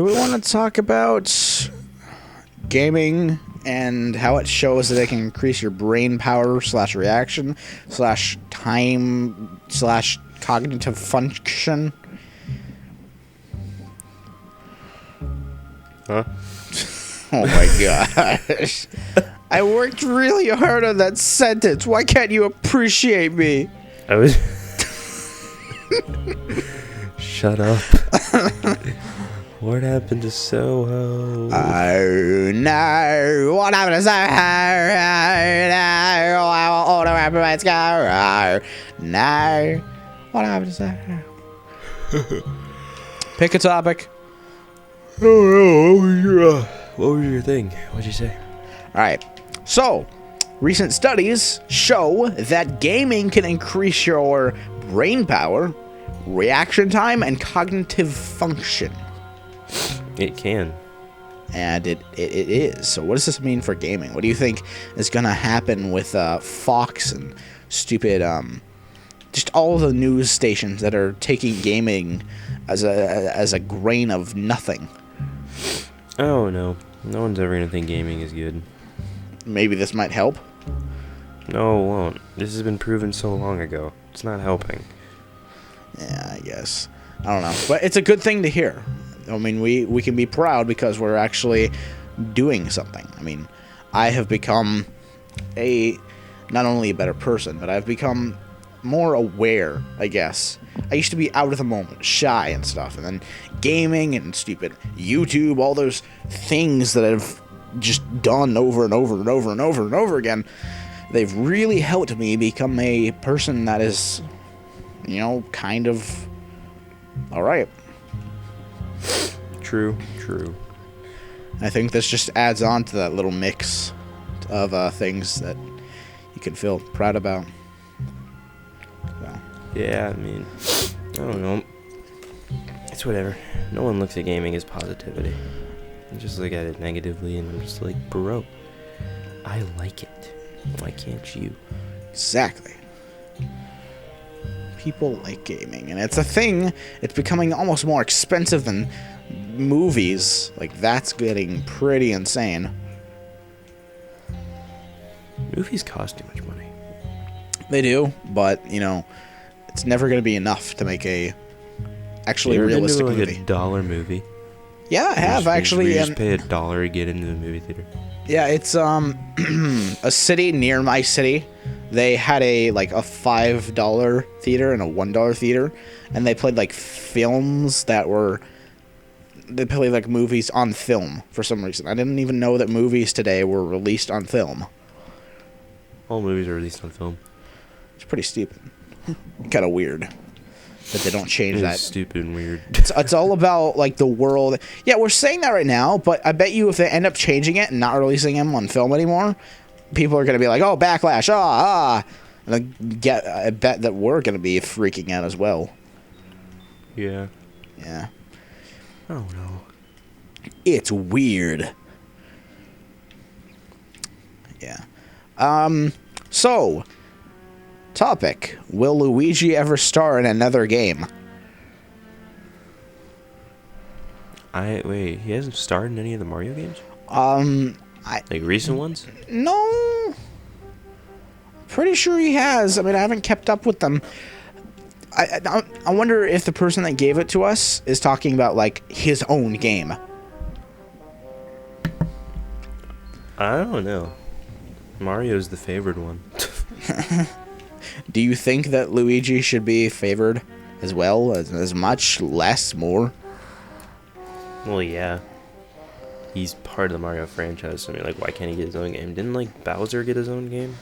we want to talk about gaming and how it shows that it can increase your brain power / reaction / time / cognitive function? Huh? Oh my gosh. I worked really hard on that sentence. Why can't you appreciate me? I was... Shut up. What happened to Soho? Oh no. What happened to Soho? No. All the rabbits go. No. What happened to Soho? Pick a topic. Oh, what was your thing? What'd you say? Alright. So, recent studies show that gaming can increase your brain power, reaction time, and cognitive function. It can. And it is. So what does this mean for gaming? What do you think is going to happen with Fox and stupid, just all the news stations that are taking gaming as a grain of nothing? Oh, no. No one's ever going to think gaming is good. Maybe this might help? No, it won't. This has been proven so long ago. It's not helping. Yeah, I guess. I don't know. But it's a good thing to hear. I mean, we can be proud because we're actually doing something. I mean, I have become not only a better person, but I've become more aware, I guess. I used to be out of the moment, shy and stuff, and then gaming and stupid YouTube, all those things that I've just done over and over and over and over and over again, they've really helped me become a person that is, kind of alright. True. I think this just adds on to that little mix of things that you can feel proud about. So. Yeah, I mean, I don't know. It's whatever. No one looks at gaming as positivity. I just look at it negatively, and I'm just like, bro, I like it. Why can't you? Exactly. people like gaming, and it's a thing. It's becoming almost more expensive than movies. Like, that's getting pretty insane. Movies cost too much money. They do, but it's never going to be enough to make a actually You ever realistic been to, like, movie. a dollar movie? Yeah, I have actually. You just pay $1 to get into the movie theater. Yeah, it's a city near my city. They had a $5 theater and a $1 theater, and they played like films that were. They played like movies on film for some reason. I didn't even know that movies today were released on film. All movies are released on film. It's pretty stupid. Kind of weird that they don't change that. Stupid and weird. It's all about like the world. Yeah, we're saying that right now, but I bet you if they end up changing it and not releasing them on film anymore, people are going to be like, "Oh, backlash!" And I bet that we're going to be freaking out as well. Yeah. Yeah. Oh no. It's weird. Yeah. So, topic: will Luigi ever star in another game? Wait, he hasn't starred in any of the Mario games? Like recent ones? No. Pretty sure he has. I mean, I haven't kept up with them. I wonder if the person that gave it to us is talking about like his own game. I don't know. Mario's the favored one. Do you think that Luigi should be favored as well, as much, less, more? Well, yeah. He's part of the Mario franchise. So, I mean, like, why can't he get his own game? Didn't, like, Bowser get his own game?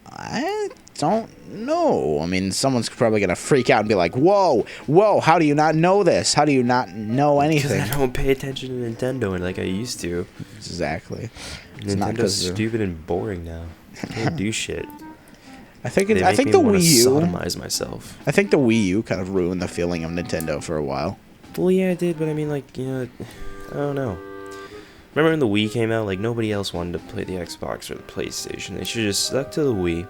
I don't know. I mean, someone's probably going to freak out and be like, whoa, how do you not know this? How do you not know anything? Because I don't pay attention to Nintendo like I used to. Exactly. It's Nintendo's stupid and boring now. I can't do shit. I think the Wii U. Sodomize myself. I think the Wii U kind of ruined the feeling of Nintendo for a while. Well, yeah, it did, but I mean, like, I don't know. Remember when the Wii came out? Like, nobody else wanted to play the Xbox or the PlayStation. They should have just stuck to the Wii.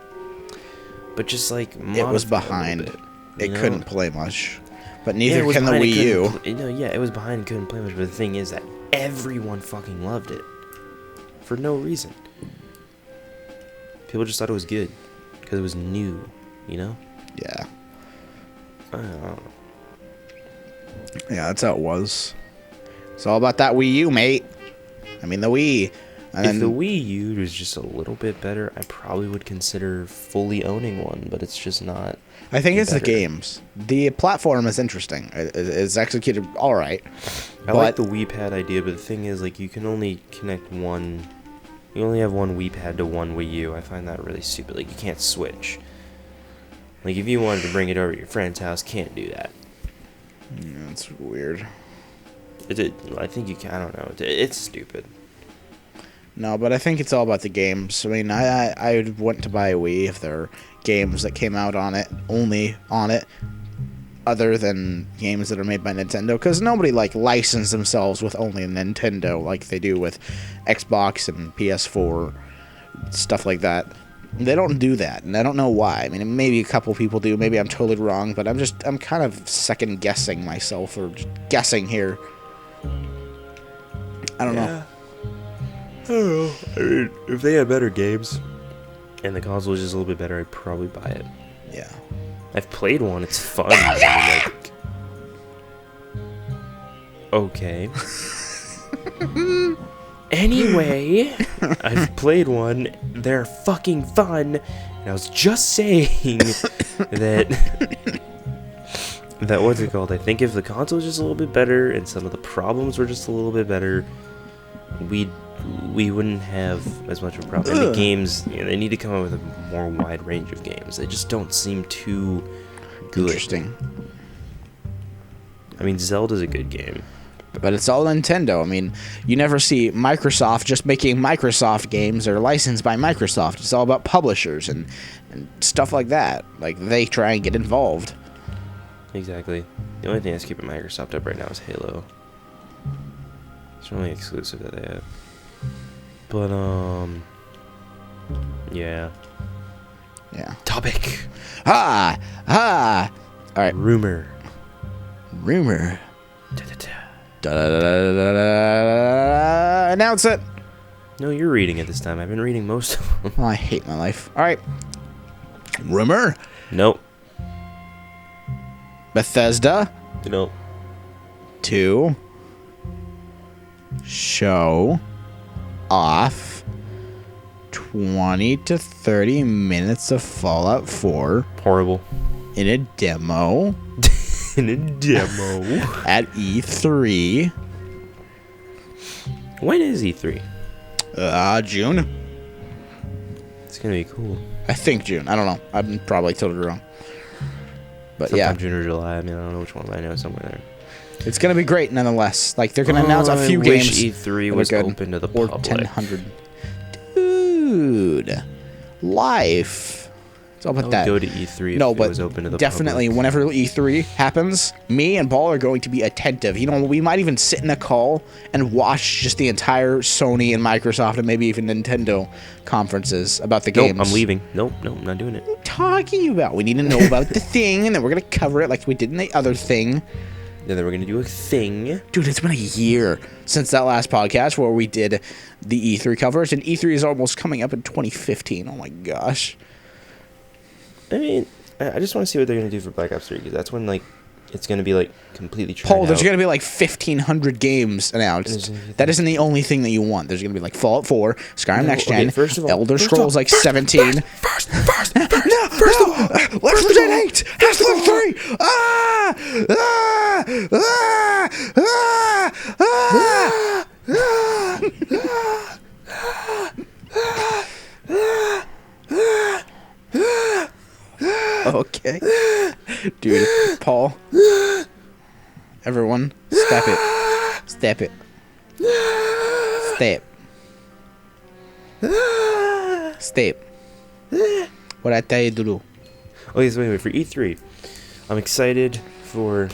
But just, like, it was behind. It couldn't play much. But neither yeah, can the Wii U. Yeah, it was behind and couldn't play much. But the thing is that everyone fucking loved it. For no reason. People just thought it was good. Because it was new, Yeah. I don't know. Yeah, that's how it was. It's all about that Wii U, mate. I mean, the Wii. If the Wii U was just a little bit better, I probably would consider fully owning one, but it's just not. I think it's the games. The platform is interesting. It's executed all right. I like the Wii Pad idea, but the thing is, like, you can only connect one. You only have one Wii Pad to one Wii U. I find that really stupid. Like, you can't switch. Like, if you wanted to bring it over to your friend's house, can't do that. Yeah, that's weird. I think you can. I don't know. It's stupid. No, but I think it's all about the games. I mean, I would want to buy a Wii if there are games that came out on it, only on it, other than games that are made by Nintendo. Because nobody, like, licensed themselves with only a Nintendo like they do with Xbox and PS4, stuff like that. They don't do that, and I don't know why. I mean, maybe a couple people do. Maybe I'm totally wrong, but I'm kind of second-guessing myself, or just guessing here. I don't know. I don't know. I mean, if they had better games, and the console was just a little bit better, I'd probably buy it. Yeah. I've played one. It's fun. I mean, like, okay. Anyway, I've played one. They're fucking fun. And I was just saying that what's it called? I think if the console was just a little bit better and some of the problems were just a little bit better, we wouldn't have as much of a problem. And the games, they need to come up with a more wide range of games. They just don't seem too good. Interesting. I mean, Zelda's a good game. But it's all Nintendo. I mean, you never see Microsoft just making Microsoft games or licensed by Microsoft. It's all about publishers and stuff like that. Like, they try and get involved. Exactly. The only thing that's keeping Microsoft up right now is Halo. It's the only exclusive that they have. But, yeah. Yeah. Topic. All right. Rumor. Announce it. No, you're reading it this time. I've been reading most of them. Oh, I hate my life. All right. Rumor. Nope. Bethesda. Nope. To show off 20 to 30 minutes of Fallout 4 Horrible. in a demo In a demo. at E3. When is E3? June. It's gonna be cool. I think June. I don't know. I'm probably totally wrong. But Sometime yeah, June or July. I mean, I don't know which one, but I know it's somewhere there. it's gonna be great nonetheless. Like they're gonna announce a few I wish games. E3 that are was good. open to the Or public. 1000. Dude, life. It's all I about would that. go to E3 if No, it but was open to the definitely public. whenever E3 happens, me and Paul are going to be attentive. You know, we might even sit in a call and watch just the entire Sony and Microsoft and maybe even Nintendo conferences about the games. Nope, I'm leaving. Nope, I'm not doing it. What are you talking about? We need to know about the thing, and then we're going to cover it like we did in the other thing. Then we're gonna do a thing. Dude, it's been a year since that last podcast where we did the E3 covers, and E3 is almost coming up in 2015. Oh my gosh. I mean, I just want to see what they're gonna do for Black Ops 3 because that's when like it's gonna be like completely tried Paul, there's out. going to be like 1,500 games announced. That isn't the only thing that you want. There's going to be like Fallout 4, Skyrim No, Next okay, Gen, first of all- Elder first of Scrolls all- like 17. First of all, Left 4 Dead 8, Half-Life 3. Ah! Ah! Ah! Ah! Ah! Okay. Dude, Paul. Everyone, step it. Step it. Step. Step. What I tell you to do. Okay, so anyway, for E3, I'm excited for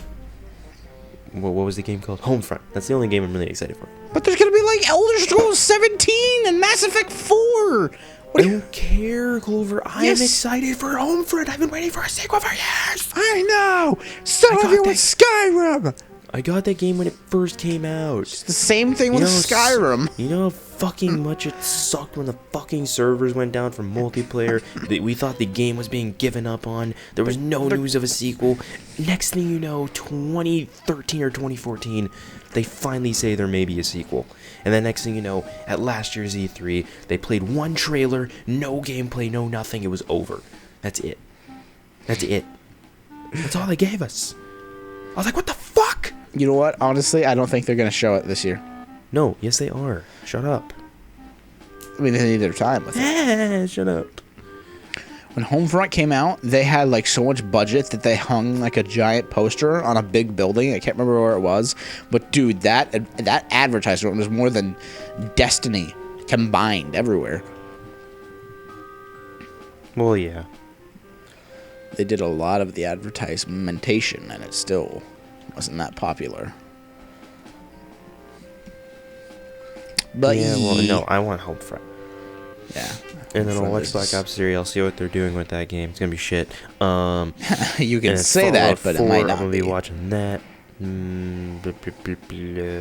what was the game called? Homefront. That's the only game I'm really excited for. But there's gonna be like Elder Scrolls 17 and Mass Effect 4. I don't care, Clover. I Yes. am excited for Homefront. I've been waiting for a sequel for years. I know. So I have got you that- with Skyrim. I got that game when it first came out. It's the same thing with Skyrim. You know how fucking much it sucked when the fucking servers went down for multiplayer? We thought the game was being given up on. There was no news of a sequel. Next thing you know, 2013 or 2014, they finally say there may be a sequel. And then next thing you know, at last year's E3, they played one trailer, no gameplay, no nothing. It was over. That's it. That's it. That's all they gave us. I was like, what the fuck? You know what? Honestly, I don't think they're gonna show it this year. No, yes they are. Shut up. I mean, they need their time with it. Shut up. When Homefront came out, they had like so much budget that they hung like a giant poster on a big building. I can't remember where it was, but dude, that advertisement was more than Destiny combined everywhere. Well, yeah. They did a lot of the advertisementation, and it still wasn't that popular. But Yeah, well, no, I want Homefront. yeah. And then I'll Homefront watch is- Black Ops 3. I'll see what they're doing with that game. It's gonna be shit. You can and say that, Fallout but 4, it might I'm not gonna be. be watching that.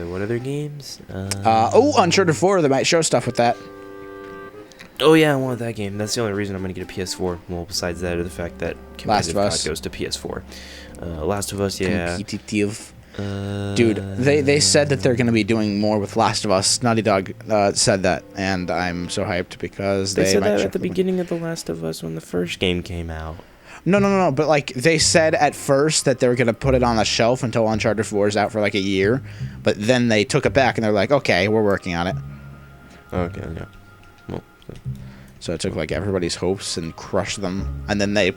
What other games? Uncharted 4, they might show stuff with that. Oh yeah, I want that game. That's the only reason I'm gonna get a PS4. Well, besides that, or the fact that Last of competitive Us. COD goes to PS4. Last of Us, yeah. Competitive. Dude, they said that they're going to be doing more with Last of Us. Naughty Dog said that, and I'm so hyped because They said might that show at the something. beginning of The Last of Us when the first game came out. No, but like they said at first that they were going to put it on the shelf until Uncharted 4 is out for like a year, but then they took it back and they're like, okay, we're working on it. Okay, yeah. Well, So it took like everybody's hopes and crushed them, and then they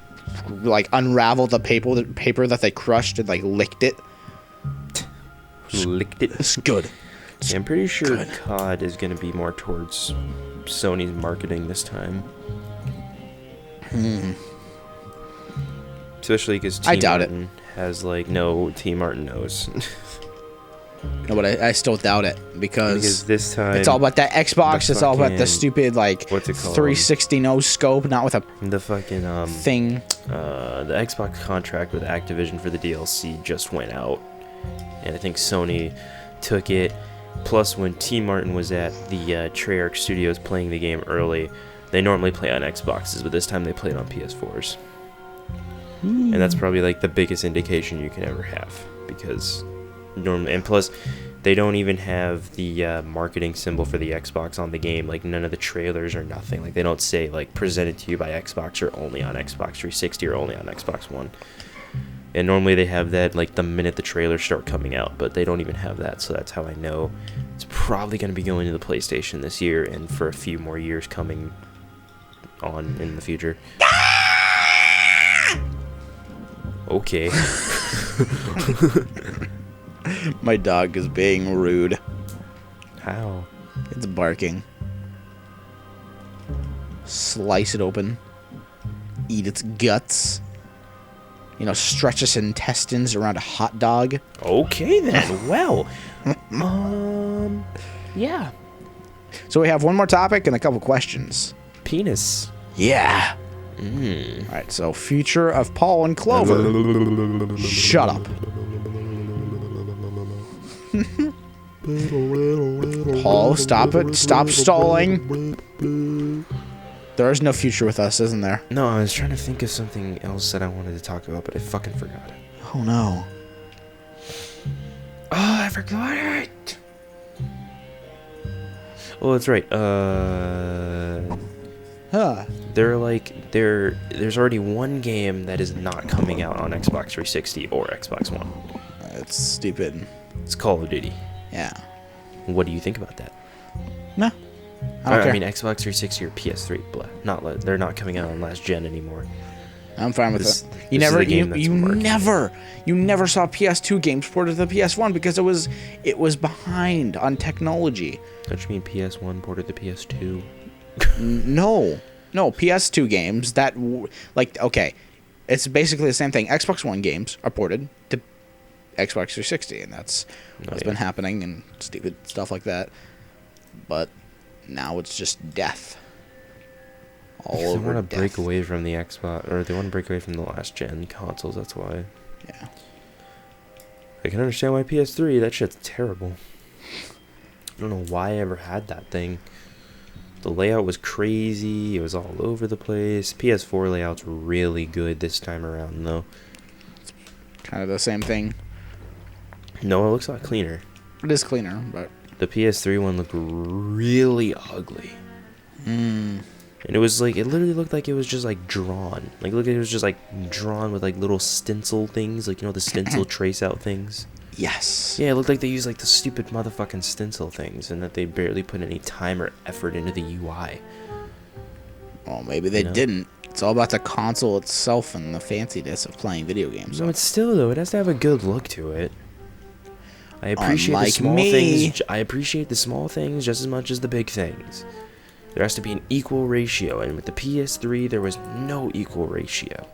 like unraveled the paper that they crushed and like licked it. licked it. It's good. Yeah, I'm pretty sure good. COD is going to be more towards Sony's marketing this time. Especially because I Team doubt it. Martin has like no Team Martin knows. No, but I still doubt it because this time it's all about that Xbox. It's all about the fucking- stupid like what's it called? 360 no scope, not with a the fucking thing. the Xbox contract with Activision for the DLC just went out, and I think Sony took it. Plus, when T. Martin was at the Treyarch Studios playing the game early, they normally play on Xboxes, but this time they played on PS4s. And that's probably like the biggest indication you can ever have, because normally, and plus, they don't even have the marketing symbol for the Xbox on the game. Like, none of the trailers or nothing. Like, they don't say like presented to you by Xbox or only on Xbox 360 or only on Xbox One. And normally they have that like the minute the trailers start coming out, but they don't even have that. So that's how I know it's probably going to be going to the PlayStation this year and for a few more years coming on in the future. Okay. My dog is being rude. How? It's barking. Slice it open. Eat its guts. You know, stretch its intestines around a hot dog. Okay then. Well, yeah. So we have one more topic and a couple questions. Penis. Yeah. All right, so future of Paul and Clover. Shut up. Paul, stop it. Stop stalling. There is no future with us, isn't there? No, I was trying to think of something else that I wanted to talk about, but I fucking forgot it. Oh, no. Oh, I forgot it. Oh, that's right. Huh. There's already one game that is not coming out on Xbox 360 or Xbox One. It's stupid. It's Call of Duty. Yeah. What do you think about that? No. I don't care. I mean, Xbox 360 or PS3, blah. They're not coming out on last gen anymore. I'm fine with This- it. this You is never, a game that's you never saw PS2 games ported to the PS1 because it was behind on technology. Don't you mean PS1 ported to PS2? No, PS2 games okay, it's basically the same thing. Xbox One games are ported to Xbox 360, and that's what's been happening and stupid stuff like that. But now it's just death. They want to break away from the Xbox, or they want to break away from the last gen consoles. That's why. Yeah. I can understand why PS3. That shit's terrible. I don't know why I ever had that thing. The layout was crazy. It was all over the place. PS4 layout's really good this time around, though. Kind of the same thing. No, it looks a lot cleaner. It is cleaner, but The PS3 one looked really ugly. And it was like, it literally looked like it was just like drawn. Like, look, it was just like drawn with like little stencil things, like, you know, the stencil trace out things. yes. Yeah, it looked like they used like the stupid motherfucking stencil things, and that they barely put any time or effort into the UI. Well, maybe they didn't. It's all about the console itself and the fanciness of playing video games. No, it's still though, it has to have a good look to it. I appreciate the Unlike small me. things. I appreciate the small things just as much as the big things. There has to be an equal ratio, and with the PS3, there was no equal ratio.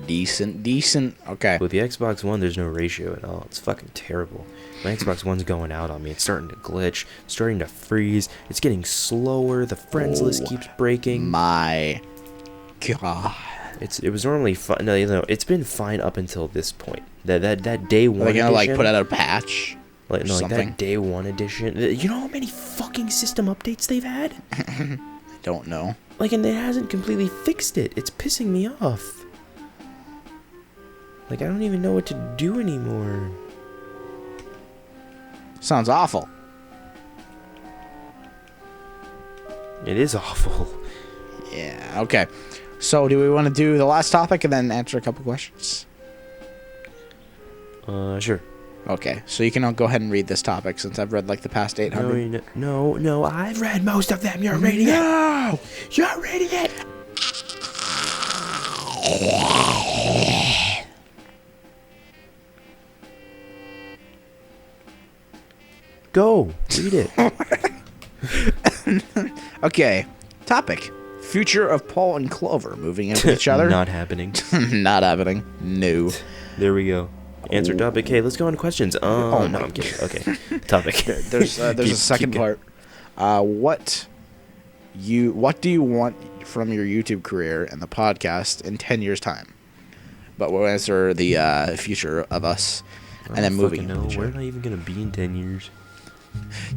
Decent. Okay. With the Xbox One, there's no ratio at all. It's fucking terrible. My Xbox One's going out on me. It's starting to glitch, starting to freeze. It's getting slower. The friends list keeps breaking. My God. It was normally fine. No, it's been fine up until this point. That day one. Are they gonna like edition- put out a patch? Like, no, like something? that day one edition. You know how many fucking system updates they've had? I don't know. Like, and it hasn't completely fixed it. It's pissing me off. Like, I don't even know what to do anymore. Sounds awful. It is awful. Yeah. Okay. So, do we want to do the last topic and then answer a couple questions? Sure. Okay. So you can go ahead and read this topic since I've read like the past 800. No, I've read most of them. You're reading it. You're reading it. Go. Read it. Okay. Topic. Future of Paul and Clover moving into each other. Not happening. Not happening. No. There we go. Answer topic. Hey, let's go on to questions. Oh no, my I'm kidding. Okay, topic. There's a second part. What do you want from your YouTube career and the podcast in 10 years' time? But we'll answer the future of us, and then moving. We're not even gonna be in 10 years.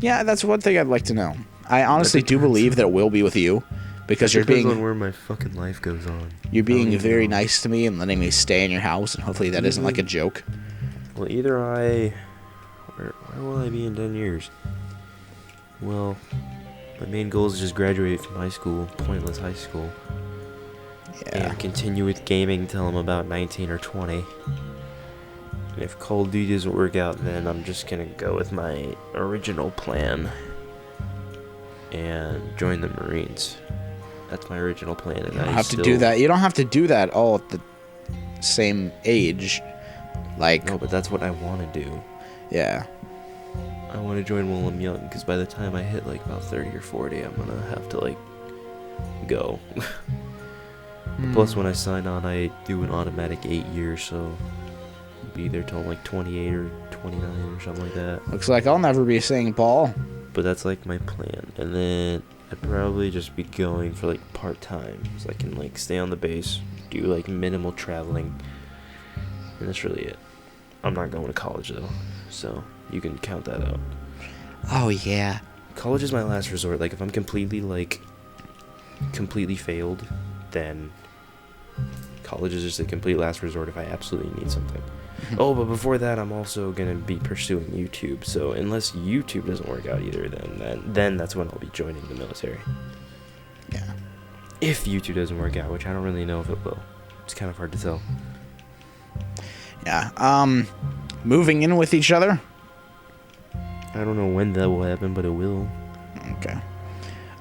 Yeah, that's one thing I'd like to know. I honestly do believe that it will be with you, because you're being on where my fucking life goes on. You're being very nice to me and letting me stay in your house, and hopefully that isn't like a joke. Well, where will I be in 10 years? Well, my main goal is to just graduate from high school, pointless high school. Yeah. And continue with gaming till I'm about 19 or 20. And if Call of Duty doesn't work out, then I'm just gonna go with my original plan and join the Marines. That's my original plan, and You don't have to do that. You don't have to do that all at the same age. No, but that's what I want to do. Yeah. I want to join while I'm young, because by the time I hit like about 30 or 40, I'm gonna have to like go. Plus, when I sign on, I do an automatic 8 years, so I'll be there till I'm like 28 or 29 or something like that. Looks like I'll never be seeing Paul. But that's like my plan, and then I'd probably just be going for like part-time, so I can like stay on the base, do like minimal traveling, and that's really it. I'm not going to college though, so you can count that out. Oh yeah. College is my last resort. Like if I'm completely failed, then college is just a complete last resort if I absolutely need something. Oh, but before that, I'm also gonna be pursuing YouTube. So unless YouTube doesn't work out either, then that's when I'll be joining the military. Yeah. If YouTube doesn't work out, which I don't really know if it will. It's kind of hard to tell. Yeah. Moving in with each other. I don't know when that will happen, but it will. Okay.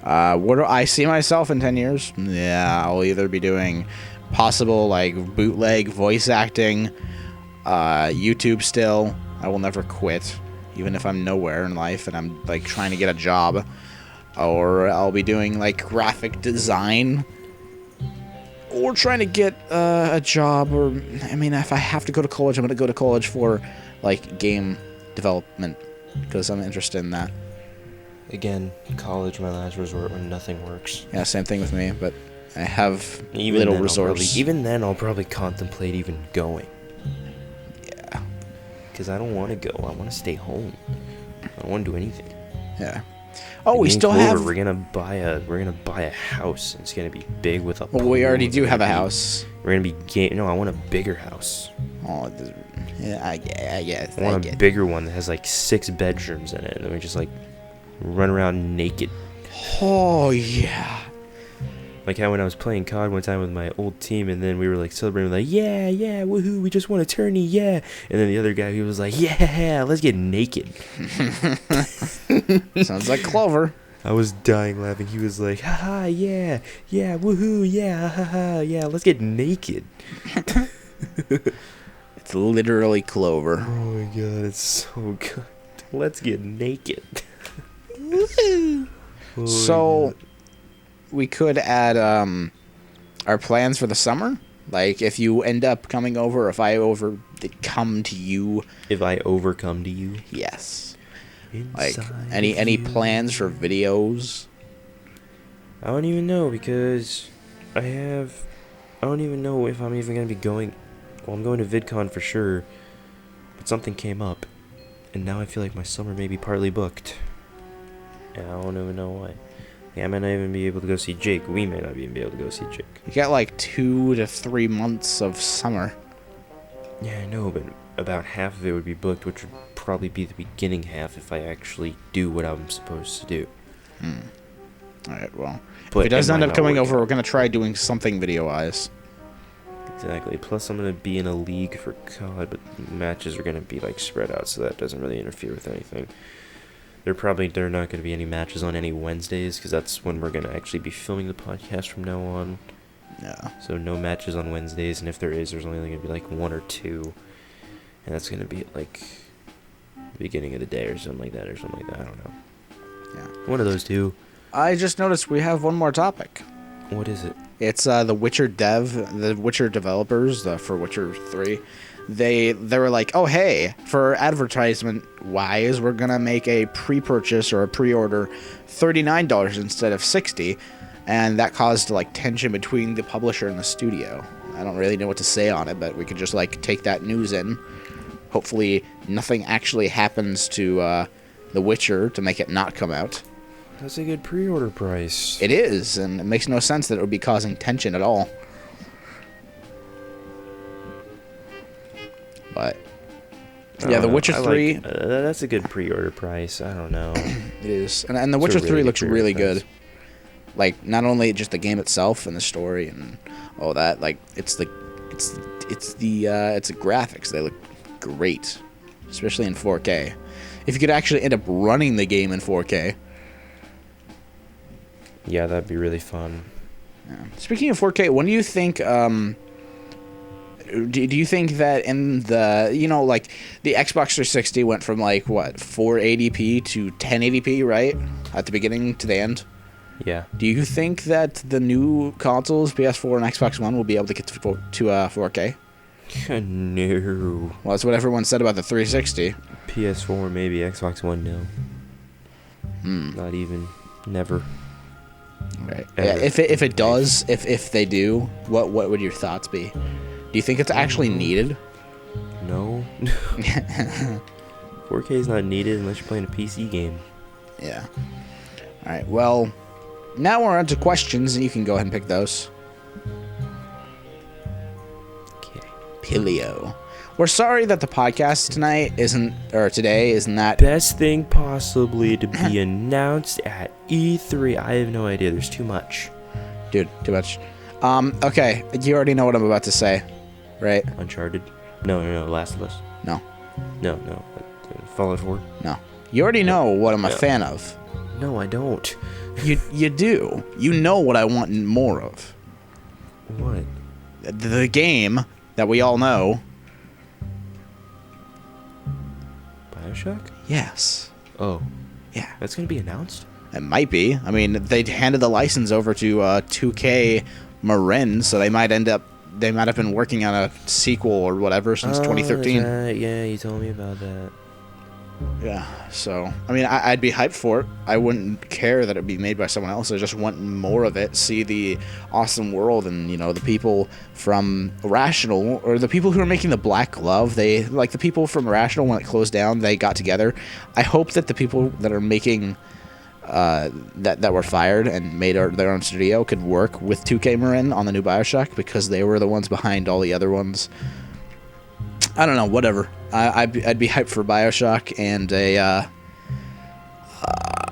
What do I see myself in 10 years? Yeah, I'll either be doing possible like bootleg voice acting, YouTube still. I will never quit, even if I'm nowhere in life and I'm like trying to get a job. Or I'll be doing like graphic design, or trying to get a job. Or I mean, if I have to go to college, I'm gonna go to college for like game development, because I'm interested in that. Again, college, my last resort when nothing works. Yeah, same thing with me, but I have even little then resources. Even then, I'll probably contemplate even going. Yeah. Because I don't want to go. I want to stay home. I don't want to do anything. Yeah. Oh, Like we still have. We're gonna buy a house. And it's gonna be big with a. Well, we already do have a house. We're gonna be No, I want a bigger house. Oh, yeah, I guess. I want a bigger one that has like 6 bedrooms in it, and then we just like run around naked. Oh yeah. Like how when I was playing COD one time with my old team, and then we were like celebrating, like yeah, woohoo, we just won a tourney, yeah. And then the other guy, he was like, yeah, let's get naked. Sounds like Clover. I was dying laughing. He was like, haha, yeah, woohoo, yeah, haha, yeah, let's get naked. It's literally Clover. Oh my god, it's so good. Let's get naked. Oh so, we could add our plans for the summer. Like, if you end up coming over, if I come to you. If I overcome to you? Yes. Inside like, any plans for videos? I don't even know, because I don't even know if I'm even going to be going. Well, I'm going to VidCon for sure, but something came up, and now I feel like my summer may be partly booked. And I don't even know why. Yeah, I might not even be able to go see Jake. We may not even be able to go see Jake. You got like 2 to 3 months of summer. Yeah, I know, but about half of it would be booked, which would probably be the beginning half if I actually do what I'm supposed to do. Alright, well. But if it does it end might up not coming work over, out. we're going to try doing something video-wise. Exactly. Plus, I'm going to be in a league for COD, but matches are going to be like spread out, so that doesn't really interfere with anything. There are not going to be any matches on any Wednesdays, because that's when we're going to actually be filming the podcast from now on. Yeah. So no matches on Wednesdays, and if there is, there's only going to be like 1 or 2. And that's going to be at like the beginning of the day or something like that, I don't know. Yeah. One of those 2. I just noticed we have one more topic. What is it? It's the Witcher developers for Witcher 3. they were like, oh hey, for advertisement wise, we're gonna make a pre-purchase or a pre-order $39 instead of $60, and that caused like tension between the publisher and the studio. I don't really know what to say on it, but we could just like take that news in. Hopefully nothing actually happens to The Witcher to make it not come out. That's a good pre-order price. It is, and it makes no sense that it would be causing tension at all. But yeah, The Witcher 3. That's a good pre-order price. I don't know. It is, and The Witcher 3 looks really good. Like not only just the game itself and the story and all that, like it's the graphics. They look great, especially in 4K. If you could actually end up running the game in 4K. Yeah, that'd be really fun. Yeah. Speaking of 4K, when do you think? Do you think that in the, like the Xbox 360 went from like what 480p to 1080p, right? At the beginning to the end? Yeah. Do you think that the new consoles, PS4 and Xbox One, will be able to get to 4K? No. Well, that's what everyone said about the 360. PS4 maybe, Xbox One no. Not even. Never. Right. Yeah, if it does, if they do, what would your thoughts be? Do you think it's actually needed? No. 4K is not needed unless you're playing a PC game. Yeah. All right. Well, now we're on to questions, and you can go ahead and pick those. Okay. Pilio. We're sorry that the podcast today isn't that best thing possibly to be announced at E3. I have no idea. There's too much. Dude, too much. Okay. You already know what I'm about to say, right? Uncharted. No. Last of Us. No. No. Fallout 4. No. You already know what I'm a fan of. No, I don't. You do. You know what I want more of. What? The game that we all know. BioShock? Yes. Oh. Yeah. That's going to be announced? It might be. I mean, they handed the license over to 2K Marin, so they might have been working on a sequel or whatever since 2013. Right. Yeah, you told me about that. Yeah, so, I mean, I'd be hyped for it. I wouldn't care that it'd be made by someone else. I just want more of it, see the awesome world, and, the people from Irrational, or the people who are making the Black Glove, the people from Irrational, when it closed down, they got together. I hope that the people that are making, that were fired and made their own studio could work with 2K Marin on the new BioShock, because they were the ones behind all the other ones. I don't know, whatever. I'd be hyped for BioShock and a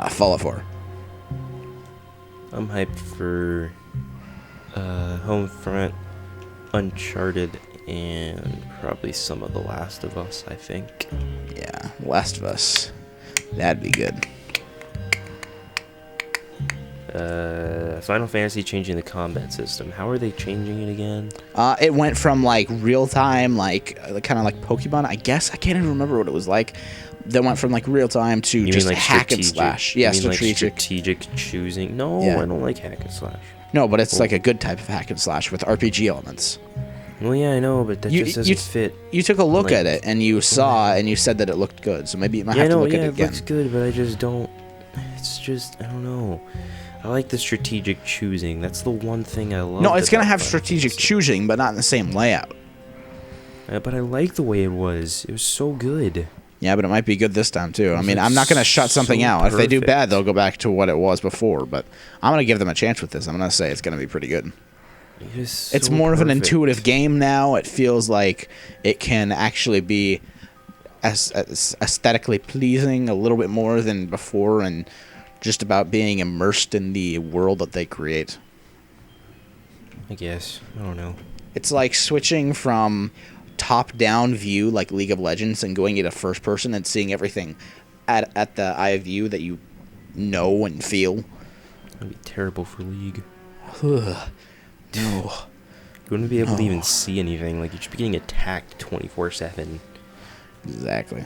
Fallout 4. I'm hyped for Homefront, Uncharted, and probably some of The Last of Us, I think. Yeah, Last of Us. That'd be good. Final Fantasy changing the combat system. How are they changing it again? It went from like real time, kind of like Pokemon. I guess I can't even remember what it was like. They went from like real time to you just mean, like, hack and slash. Yeah, strategic. Like strategic choosing. No, Yeah. I don't like hack and slash. No, but it's like a good type of hack and slash with RPG elements. Well, yeah, I know, but that just doesn't fit. You took a look at it and you saw and you said that it looked good. So maybe you might have to look at it again. It looks good, but I just don't. It's just, I don't know. I like the strategic choosing. That's the one thing I love. No, it's going to have strategic choosing, but not in the same layout. But I like the way it was. It was so good. Yeah, but it might be good this time, too. I mean, I'm not going to shut something out. Perfect. If they do bad, they'll go back to what it was before. But I'm going to give them a chance with this. I'm going to say it's going to be pretty good. It's more of an intuitive game now. It feels like it can actually be as aesthetically pleasing a little bit more than before, and just about being immersed in the world that they create. I guess. I don't know. It's like switching from top-down view like League of Legends and going into first person and seeing everything at the eye of view that you know and feel. That'd be terrible for League. No. You wouldn't be able to even see anything. Like, you'd just be getting attacked 24/7. Exactly.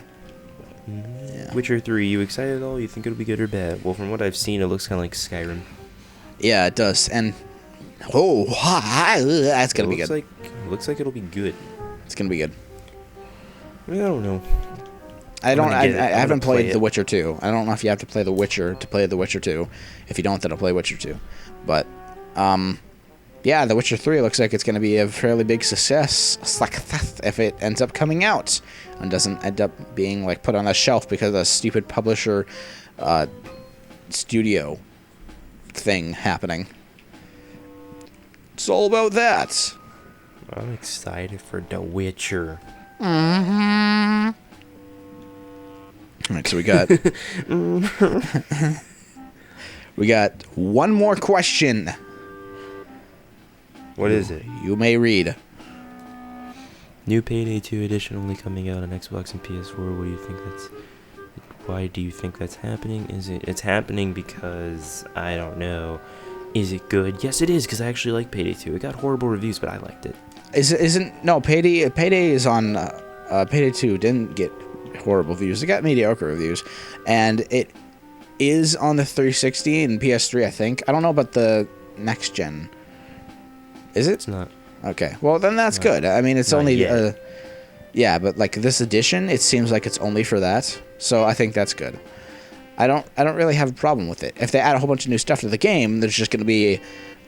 Yeah. Witcher 3, you excited at all? You think it'll be good or bad? Well, from what I've seen, it looks kind of like Skyrim. Yeah, it does. And that's gonna be good. Looks like it'll be good. It's gonna be good. I don't know. I haven't played it. The Witcher 2. I don't know if you have to play The Witcher to play The Witcher 2. If you don't, then I'll play Witcher 2. But, yeah, The Witcher 3 looks like it's going to be a fairly big success if it ends up coming out and doesn't end up being, like, put on a shelf because of a stupid publisher studio thing happening. It's all about that. I'm excited for The Witcher. Mm-hmm. All right, so we got one more question. What is it? You may read. New Payday 2 edition only coming out on Xbox and PS4. What do you think that's... Why do you think that's happening? It's happening because, I don't know. Is it good? Yes, it is, because I actually like Payday 2. It got horrible reviews, but I liked it. Payday is on... Payday 2 didn't get horrible reviews. It got mediocre reviews. And it is on the 360 and PS3, I think. I don't know about the next gen. Is it? It's not. Okay. Well, then that's good. I mean, it's only... yeah, but like this edition, it seems like it's only for that. So I think that's good. I don't really have a problem with it. If they add a whole bunch of new stuff to the game, there's just going to be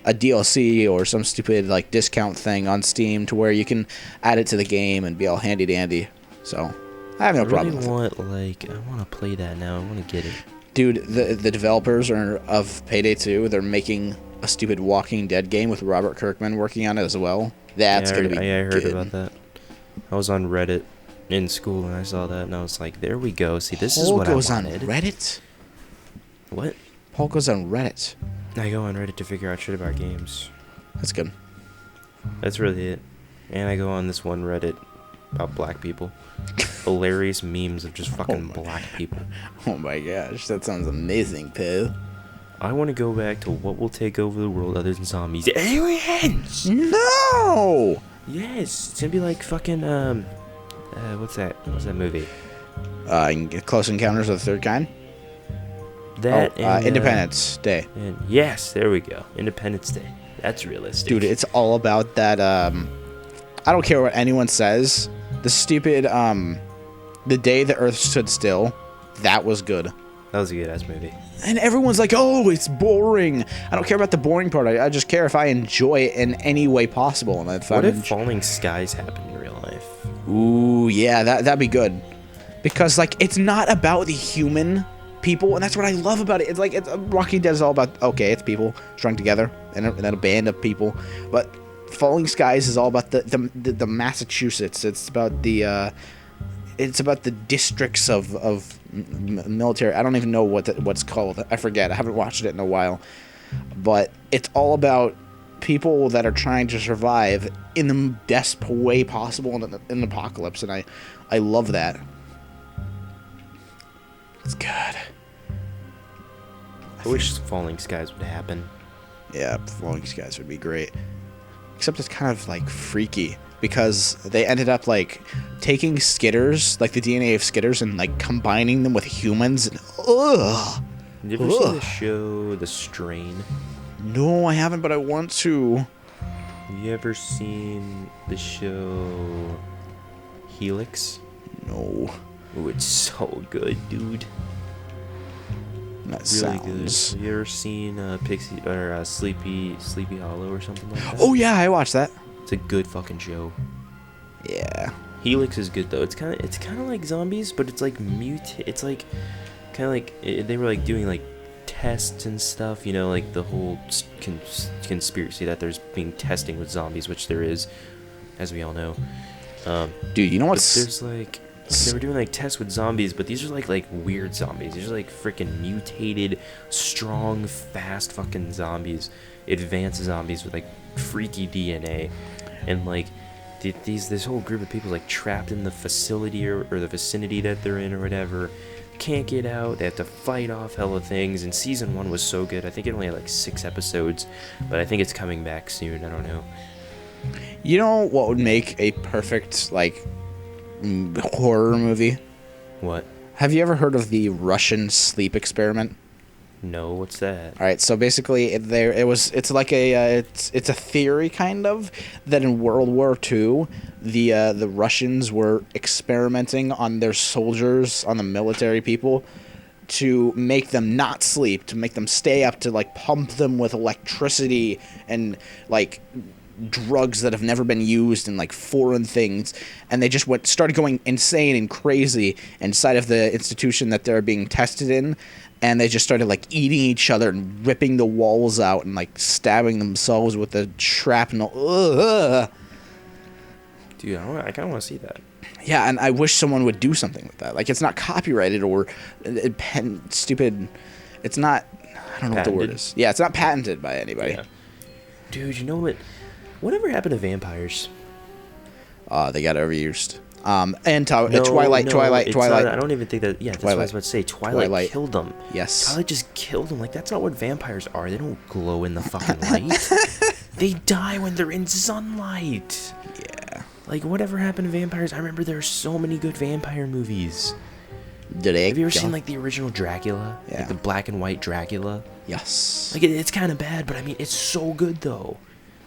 a DLC or some stupid like discount thing on Steam to where you can add it to the game and be all handy dandy. So I have no problem with it. I want to play that now. I want to get it. Dude, the developers of Payday 2, they're making a stupid Walking Dead game with Robert Kirkman working on it as well. That's going to be I heard good. about that. I was on Reddit in school and I saw that and I was like, there we go. See, this is what I wanted. Paul goes on Reddit? What? Paul goes on Reddit. I go on Reddit to figure out shit about games. That's good. That's really it. And I go on this one Reddit about black people. Hilarious memes of just fucking black people. Oh my gosh, that sounds amazing, Pooh. I want to go back to what will take over the world other than zombies. Aliens! No! Yes! It's gonna be like fucking, what's that? What's that movie? Close Encounters of the Third Kind? That and, Independence Day. And yes, there we go. Independence Day. That's realistic. Dude, it's all about that, I don't care what anyone says. The stupid, The Day the Earth Stood Still. That was good. That was a good-ass movie. And everyone's like, oh, it's boring. I don't care about the boring part. I just care if I enjoy it in any way possible. And what if Falling Skies happened in real life? Ooh, yeah, that'd be good. Because, like, it's not about the human people, and that's what I love about it. It's like, Walking Dead is all about, okay, it's people strung together, and then a band of people. But Falling Skies is all about the Massachusetts. It's about the districts of military. I don't even know what's called. I forget. I haven't watched it in a while. But it's all about people that are trying to survive in the best way possible in an apocalypse, and I love that. It's good. I wish Falling Skies would happen. Yeah, Falling Skies would be great. Except it's kind of like freaky because they ended up like taking skitters, like the DNA of skitters, and like combining them with humans. And, ugh. You ever seen the show The Strain? No, I haven't, but I want to. You ever seen the show Helix? No. Ooh, it's so good, dude. That really sounds good. Have you ever seen Pixie or Sleepy Hollow or something like that? Oh yeah, I watched that. It's a good fucking show. Yeah. Helix is good though. It's kind of like zombies, but it's like It's like kind of like they were like doing like tests and stuff. You know, like the whole conspiracy that there's being testing with zombies, which there is, as we all know. Dude, you know what's there's like. They were doing like tests with zombies, but these are like weird zombies. These are like freaking mutated, strong, fast fucking zombies, advanced zombies with like freaky DNA, and like this whole group of people like trapped in the facility or the vicinity that they're in or whatever, can't get out. They have to fight off hella things. And season 1 was so good. I think it only had like 6 episodes, but I think it's coming back soon. I don't know. You know what would make a perfect like horror movie? What? Have you ever heard of the Russian sleep experiment? No, what's that? All right, so basically, it's like it's a theory kind of that in World War II, the Russians were experimenting on their soldiers, on the military people, to make them not sleep, to make them stay up, to like pump them with electricity and like drugs that have never been used and like foreign things, and they just started going insane and crazy inside of the institution that they're being tested in. And they just started, like, eating each other and ripping the walls out and, like, stabbing themselves with the shrapnel. Ugh. Dude, I kind of want to see that. Yeah, and I wish someone would do something with that. Like, it's not copyrighted or stupid. It's not, I don't know what the word is. Yeah, it's not patented by anybody. Yeah. Dude, you know what? Whatever happened to vampires? They got overused. Twilight. I don't even think that. Yeah, that's what I was about to say. Twilight killed them. Yes. Twilight just killed them. Like, that's not what vampires are. They don't glow in the fucking light. They die when they're in sunlight. Yeah. Like, whatever happened to vampires? I remember there are so many good vampire movies. Have you ever seen, like, the original Dracula? Yeah. Like, the black and white Dracula? Yes. Like, it's kind of bad, but, I mean, it's so good, though.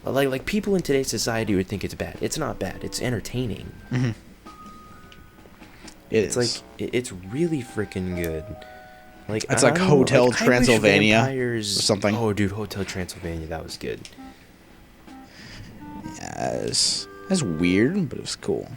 Like people in today's society would think it's bad. It's not bad. It's entertaining. Mm-hmm. It's like it's really freaking good. Like it's like Hotel Transylvania or something. Oh, dude, Hotel Transylvania, that was good. Yes, that's weird, but it was cool.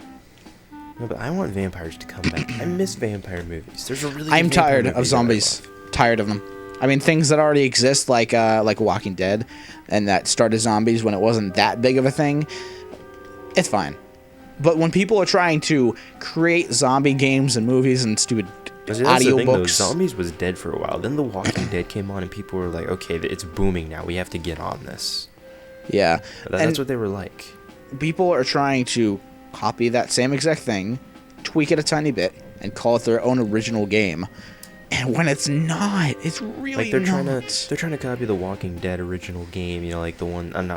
No, but I want vampires to come back. I miss vampire movies. There's a really. I'm tired of zombies. Tired of them. I mean, things that already exist, like Walking Dead, and that started zombies when it wasn't that big of a thing. It's fine. But when people are trying to create zombie games and movies and stupid audiobooks... Zombies was dead for a while. Then The Walking Dead came on and people were like, okay, it's booming now. We have to get on this. Yeah. That's what they were like. People are trying to copy that same exact thing, tweak it a tiny bit, and call it their own original game. And when it's not, it's really like they're trying to copy the Walking Dead original game, you know, like the one I'm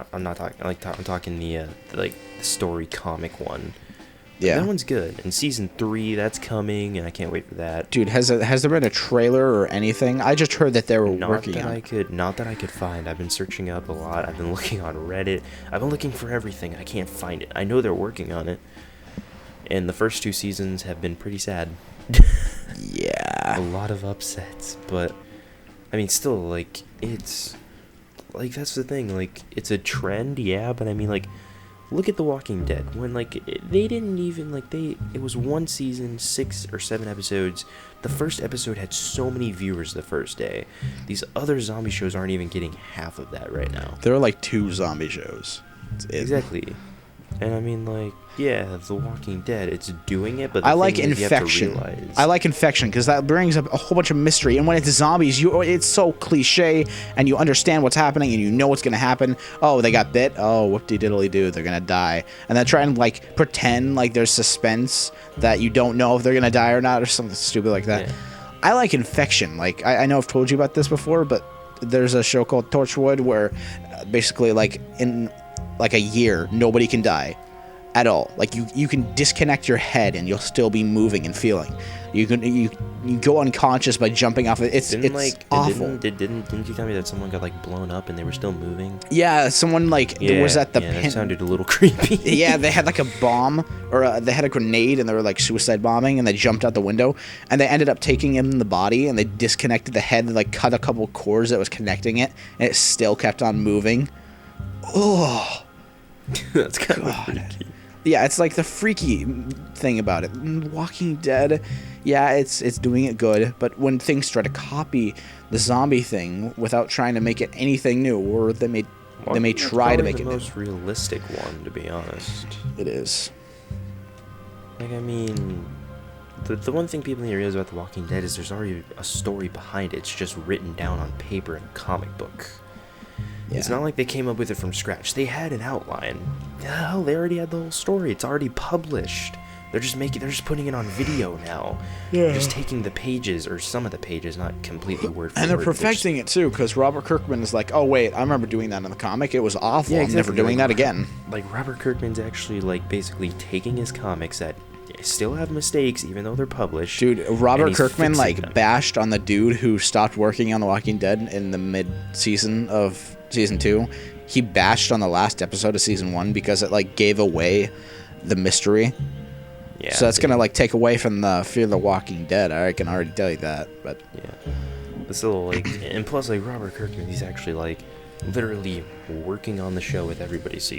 talking the story comic one. Yeah, that one's good. And season 3, that's coming, and I can't wait for that. Dude, has there been a trailer or anything? I just heard that they were working on it. Not that I could find. I've been searching up a lot. I've been looking on Reddit. I've been looking for everything. I can't find it. I know they're working on it. And the first 2 seasons have been pretty sad. Yeah. A lot of upsets, but I mean, still, like, it's like, that's the thing, like, it's a trend, yeah, but I mean, like, look at The Walking Dead. When, like, they didn't even, like, it was 1 season, 6 or 7 episodes. The first episode had so many viewers the first day. These other zombie shows aren't even getting half of that right now. There are like 2 zombie shows. Exactly. And I mean, like, yeah, The Walking Dead, it's doing it, but I like Infection. I like Infection because that brings up a whole bunch of mystery. And when it's zombies, it's so cliche, and you understand what's happening, and you know what's gonna happen. Oh, they got bit. Oh, whoop-de-diddly-doo, they're gonna die. And then try and like pretend like there's suspense that you don't know if they're gonna die or not, or something stupid like that. Yeah. I like Infection. Like I know I've told you about this before, but there's a show called Torchwood where basically like in like a year nobody can die at all. Like you can disconnect your head and you'll still be moving and feeling. You go unconscious by jumping off it. It's awful. Didn't you tell me that someone got like blown up and they were still moving? Yeah, someone like was at the that sounded a little creepy. Yeah, they had like a bomb or they had a grenade and they were like suicide bombing and they jumped out the window and they ended up taking him in the body and they disconnected the head and like cut a couple cords that was connecting it and it still kept on moving. Oh, that's kind of freaky. Yeah, it's like the freaky thing about it. Walking Dead, yeah, it's doing it good, but when things try to copy the zombie thing without trying to make it anything new, or they may try to make it the most realistic one, to be honest. It is. Like, I mean, the one thing people need to realize about The Walking Dead is there's already a story behind it. It's just written down on paper in a comic book. Yeah. It's not like they came up with it from scratch. They had an outline. Hell, they already had the whole story. It's already published. They're just putting it on video now. Yeah. They're just taking the pages, or some of the pages, not completely word for word. And they're perfecting it too, because Robert Kirkman is like, oh wait, I remember doing that in the comic. It was awful. Yeah, exactly. I'm never doing that again. Like, Robert Kirkman's actually like basically taking his comics that still have mistakes, even though they're published. Dude, Robert Kirkman fixing them. bashed on the dude who stopped working on The Walking Dead in the mid-season of season 2. He bashed on the last episode of season 1 because it gave away the mystery. Yeah, So that's gonna take away from the Fear the Walking Dead. I can already tell you that. But yeah, but still and plus Robert Kirkman, he's actually literally working on the show with everybody, so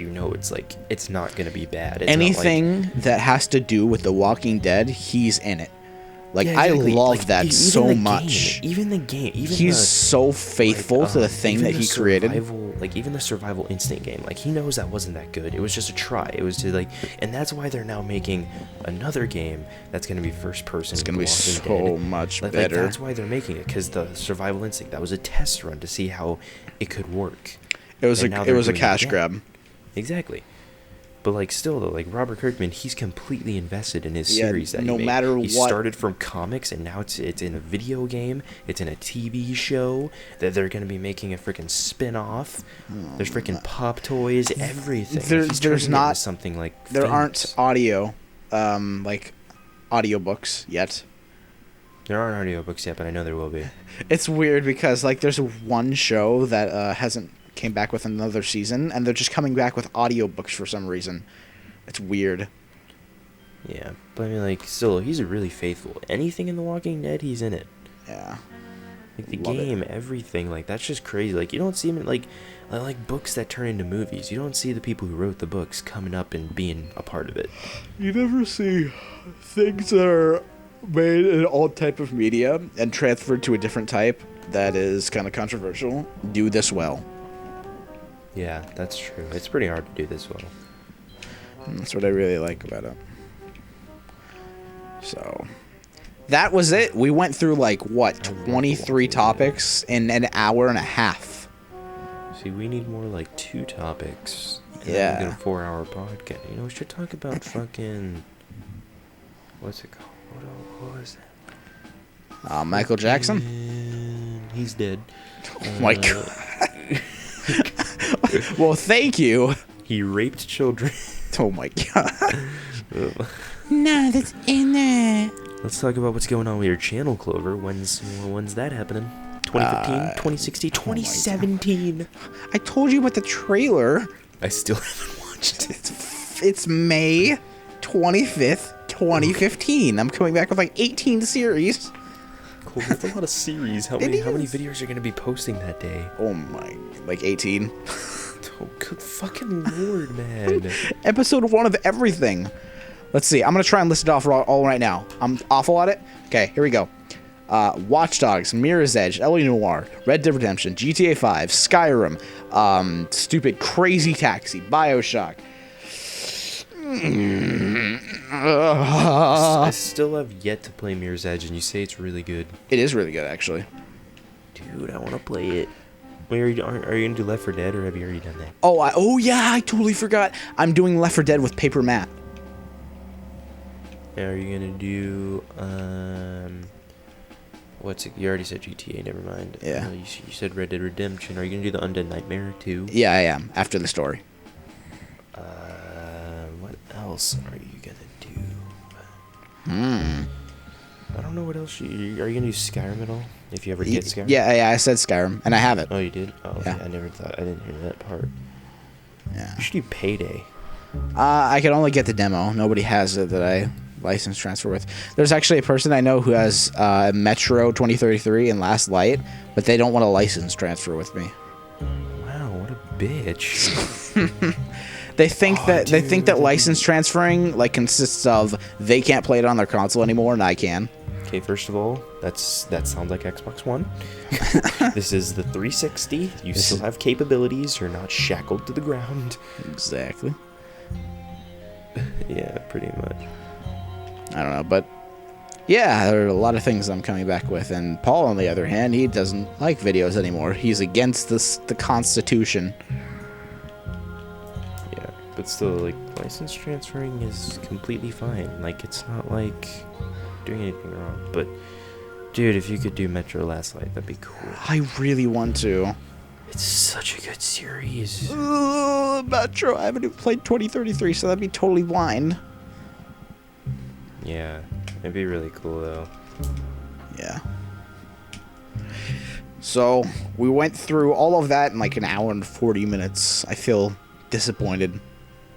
it's not gonna be bad. It's anything that has to do with The Walking Dead, he's in it. Yeah, exactly. I love that even so the much. Game, even the game, he's so faithful to the thing that he created. Even the survival instinct game, he knows that wasn't that good. It was just a try. It was to and that's why they're now making another game that's going to be first person. It's going to be so much better. That's why they're making it, because the survival instinct, that was a test run to see how it could work. It was a cash grab. Exactly. But still though, Robert Kirkman, he's completely invested in his series that he made. No matter what. He started from comics, and now it's in a video game. It's in a TV show that they're going to be making a freaking spin-off. There's freaking pop toys, everything. There's not something there famous. aren't audio, audiobooks yet. There aren't audiobooks yet, but I know there will be. It's weird because there's one show that hasn't came back with another season, and they're just coming back with audiobooks for some reason. It's weird. Yeah, but I mean, still, he's really faithful. Anything in The Walking Dead, he's in it. Yeah. The game, everything, that's just crazy. You don't see him in, like books that turn into movies. You don't see the people who wrote the books coming up and being a part of it. You never see things that are made in all type of media and transferred to a different type that is kind of controversial do this well. Yeah, that's true. It's pretty hard to do this well. And that's what I really like about it. So, that was it. We went through 23 topics in an hour and a half. See, we need more 2 topics. Yeah. We get a 4-hour podcast. We should talk about fucking... What's it called? What was that? Michael Jackson? He's dead. Oh my god. Well, thank you. He raped children. Oh my god. No, that's in there. Let's talk about what's going on with your channel, Clover. When's that happening? 2015, 2016, 2017. I told you about the trailer. I still haven't watched it. It's May 25th, 2015. I'm coming back with 18 series. Cool. That's a lot of series. How many videos are you going to be posting that day? Oh my, 18. Oh, good fucking lord, man. Episode 1 of everything. Let's see. I'm going to try and list it off all right now. I'm awful at it. Okay, here we go. Watch Dogs, Mirror's Edge, L.A. Noire, Red Dead Redemption, GTA 5, Skyrim, stupid Crazy Taxi, BioShock. I still have yet to play Mirror's Edge, and you say it's really good. It is really good, actually. Dude, I want to play it. Wait, are you going to do Left 4 Dead, or have you already done that? Oh yeah, I totally forgot. I'm doing Left 4 Dead with Paper Matt. Are you going to do, what's it? You already said GTA, never mind. Yeah. You said Red Dead Redemption. Are you going to do the Undead Nightmare, too? Yeah, I am, after the story. What else are you going to do? I don't know what else are you going to do Skyrim at all? If you ever get Skyrim? Yeah, I said Skyrim, and I have it. Oh, you did? Oh, okay. Yeah. I didn't hear that part. Yeah. You should do Payday. I can only get the demo. Nobody has it that I license transfer with. There's actually a person I know who has Metro 2033 and Last Light, but they don't want to license transfer with me. Wow, what a bitch. They think that license transferring consists of they can't play it on their console anymore and I can. Okay, first of all, that sounds like Xbox One. This is the 360. You still have capabilities. You're not shackled to the ground. Exactly. Yeah, pretty much. I don't know, but yeah, there are a lot of things I'm coming back with. And Paul, on the other hand, he doesn't like videos anymore. He's against the Constitution. Yeah, but still, license transferring is completely fine. It's not doing anything wrong. But, dude, if you could do Metro Last Light, that'd be cool. I really want to. It's such a good series. Metro, I haven't even played 2033, so that'd be totally blind. Yeah, it'd be really cool though. Yeah. So we went through all of that in like an hour and 40 minutes. I feel disappointed.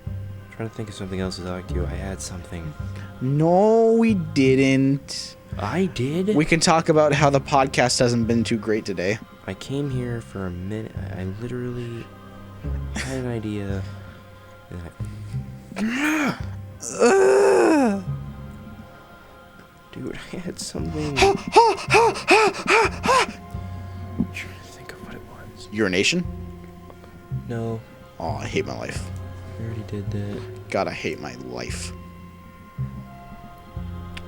I'm trying to think of something else to talk to you. I had something. No, we didn't. I did? We can talk about how the podcast hasn't been too great today. I came here for a minute. I literally had an idea. Dude, I had something. I'm trying to think of what it was. Urination? No. Oh, I hate my life. I already did that. God, I hate my life.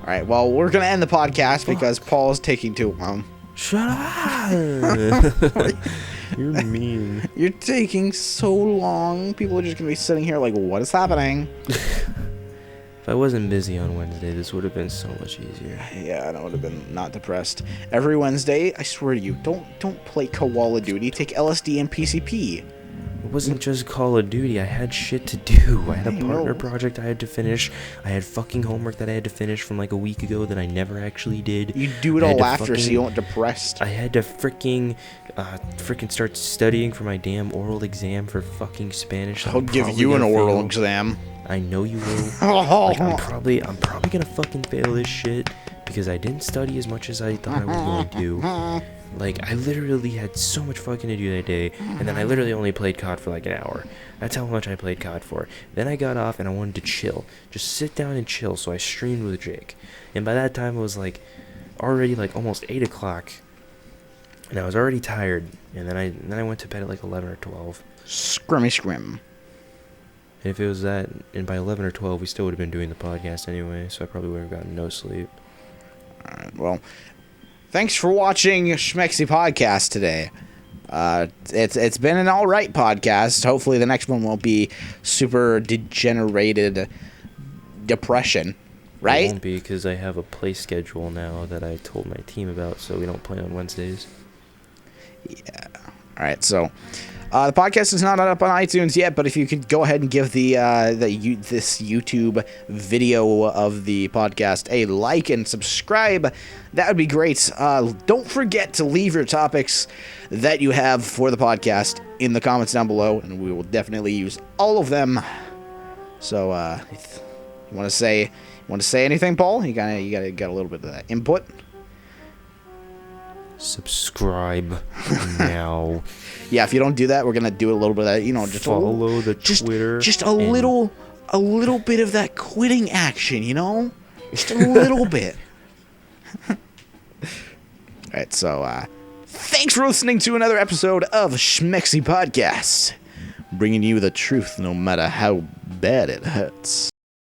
Alright, well, we're going to end the podcast because Paul is taking too long. Shut up! You're mean. You're taking so long. People are just going to be sitting here like, what is happening? If I wasn't busy on Wednesday, this would have been so much easier. Yeah, and I would have been not depressed. Every Wednesday, I swear to you, don't play Call of Duty. Take LSD and PCP. It wasn't just Call of Duty. I had shit to do. I had a partner project I had to finish. I had fucking homework that I had to finish from like a week ago that I never actually did. You do it all after so you aren't depressed. I had to freaking start studying for my damn oral exam for fucking Spanish. I'll give you an oral exam. I know you will. Like, I'm probably gonna fucking fail this shit because I didn't study as much as I thought I was going to. Like, I literally had so much fucking to do that day, and then I literally only played COD for like an hour. That's how much I played COD for. Then I got off and I wanted to chill. Just sit down and chill, so I streamed with Jake. And by that time it was like already like almost 8 o'clock. And I was already tired. And then I went to bed at like 11 or 12. Scrim. And if it was that, and by 11 or 12 we still would have been doing the podcast anyway, so I probably would have gotten no sleep. Alright, well, thanks for watching Shmexy Podcast today. It's been an alright podcast. Hopefully the next one won't be super degenerated depression, right? It won't be, because I have a play schedule now that I told my team about, so we don't play on Wednesdays. Yeah. Alright, so the podcast is not up on iTunes yet, but if you could go ahead and give this YouTube video of the podcast a like and subscribe, that would be great. Don't forget to leave your topics that you have for the podcast in the comments down below, and we will definitely use all of them. So, you want to say anything, Paul? You got a little bit of that input. Subscribe now. Yeah, if you don't do that, we're gonna do a little bit of that. You know, just follow the Twitter. Just a little bit of that quitting action. You know, just a little bit. All right, so thanks for listening to another episode of Shmexy Podcast, bringing you the truth no matter how bad it hurts.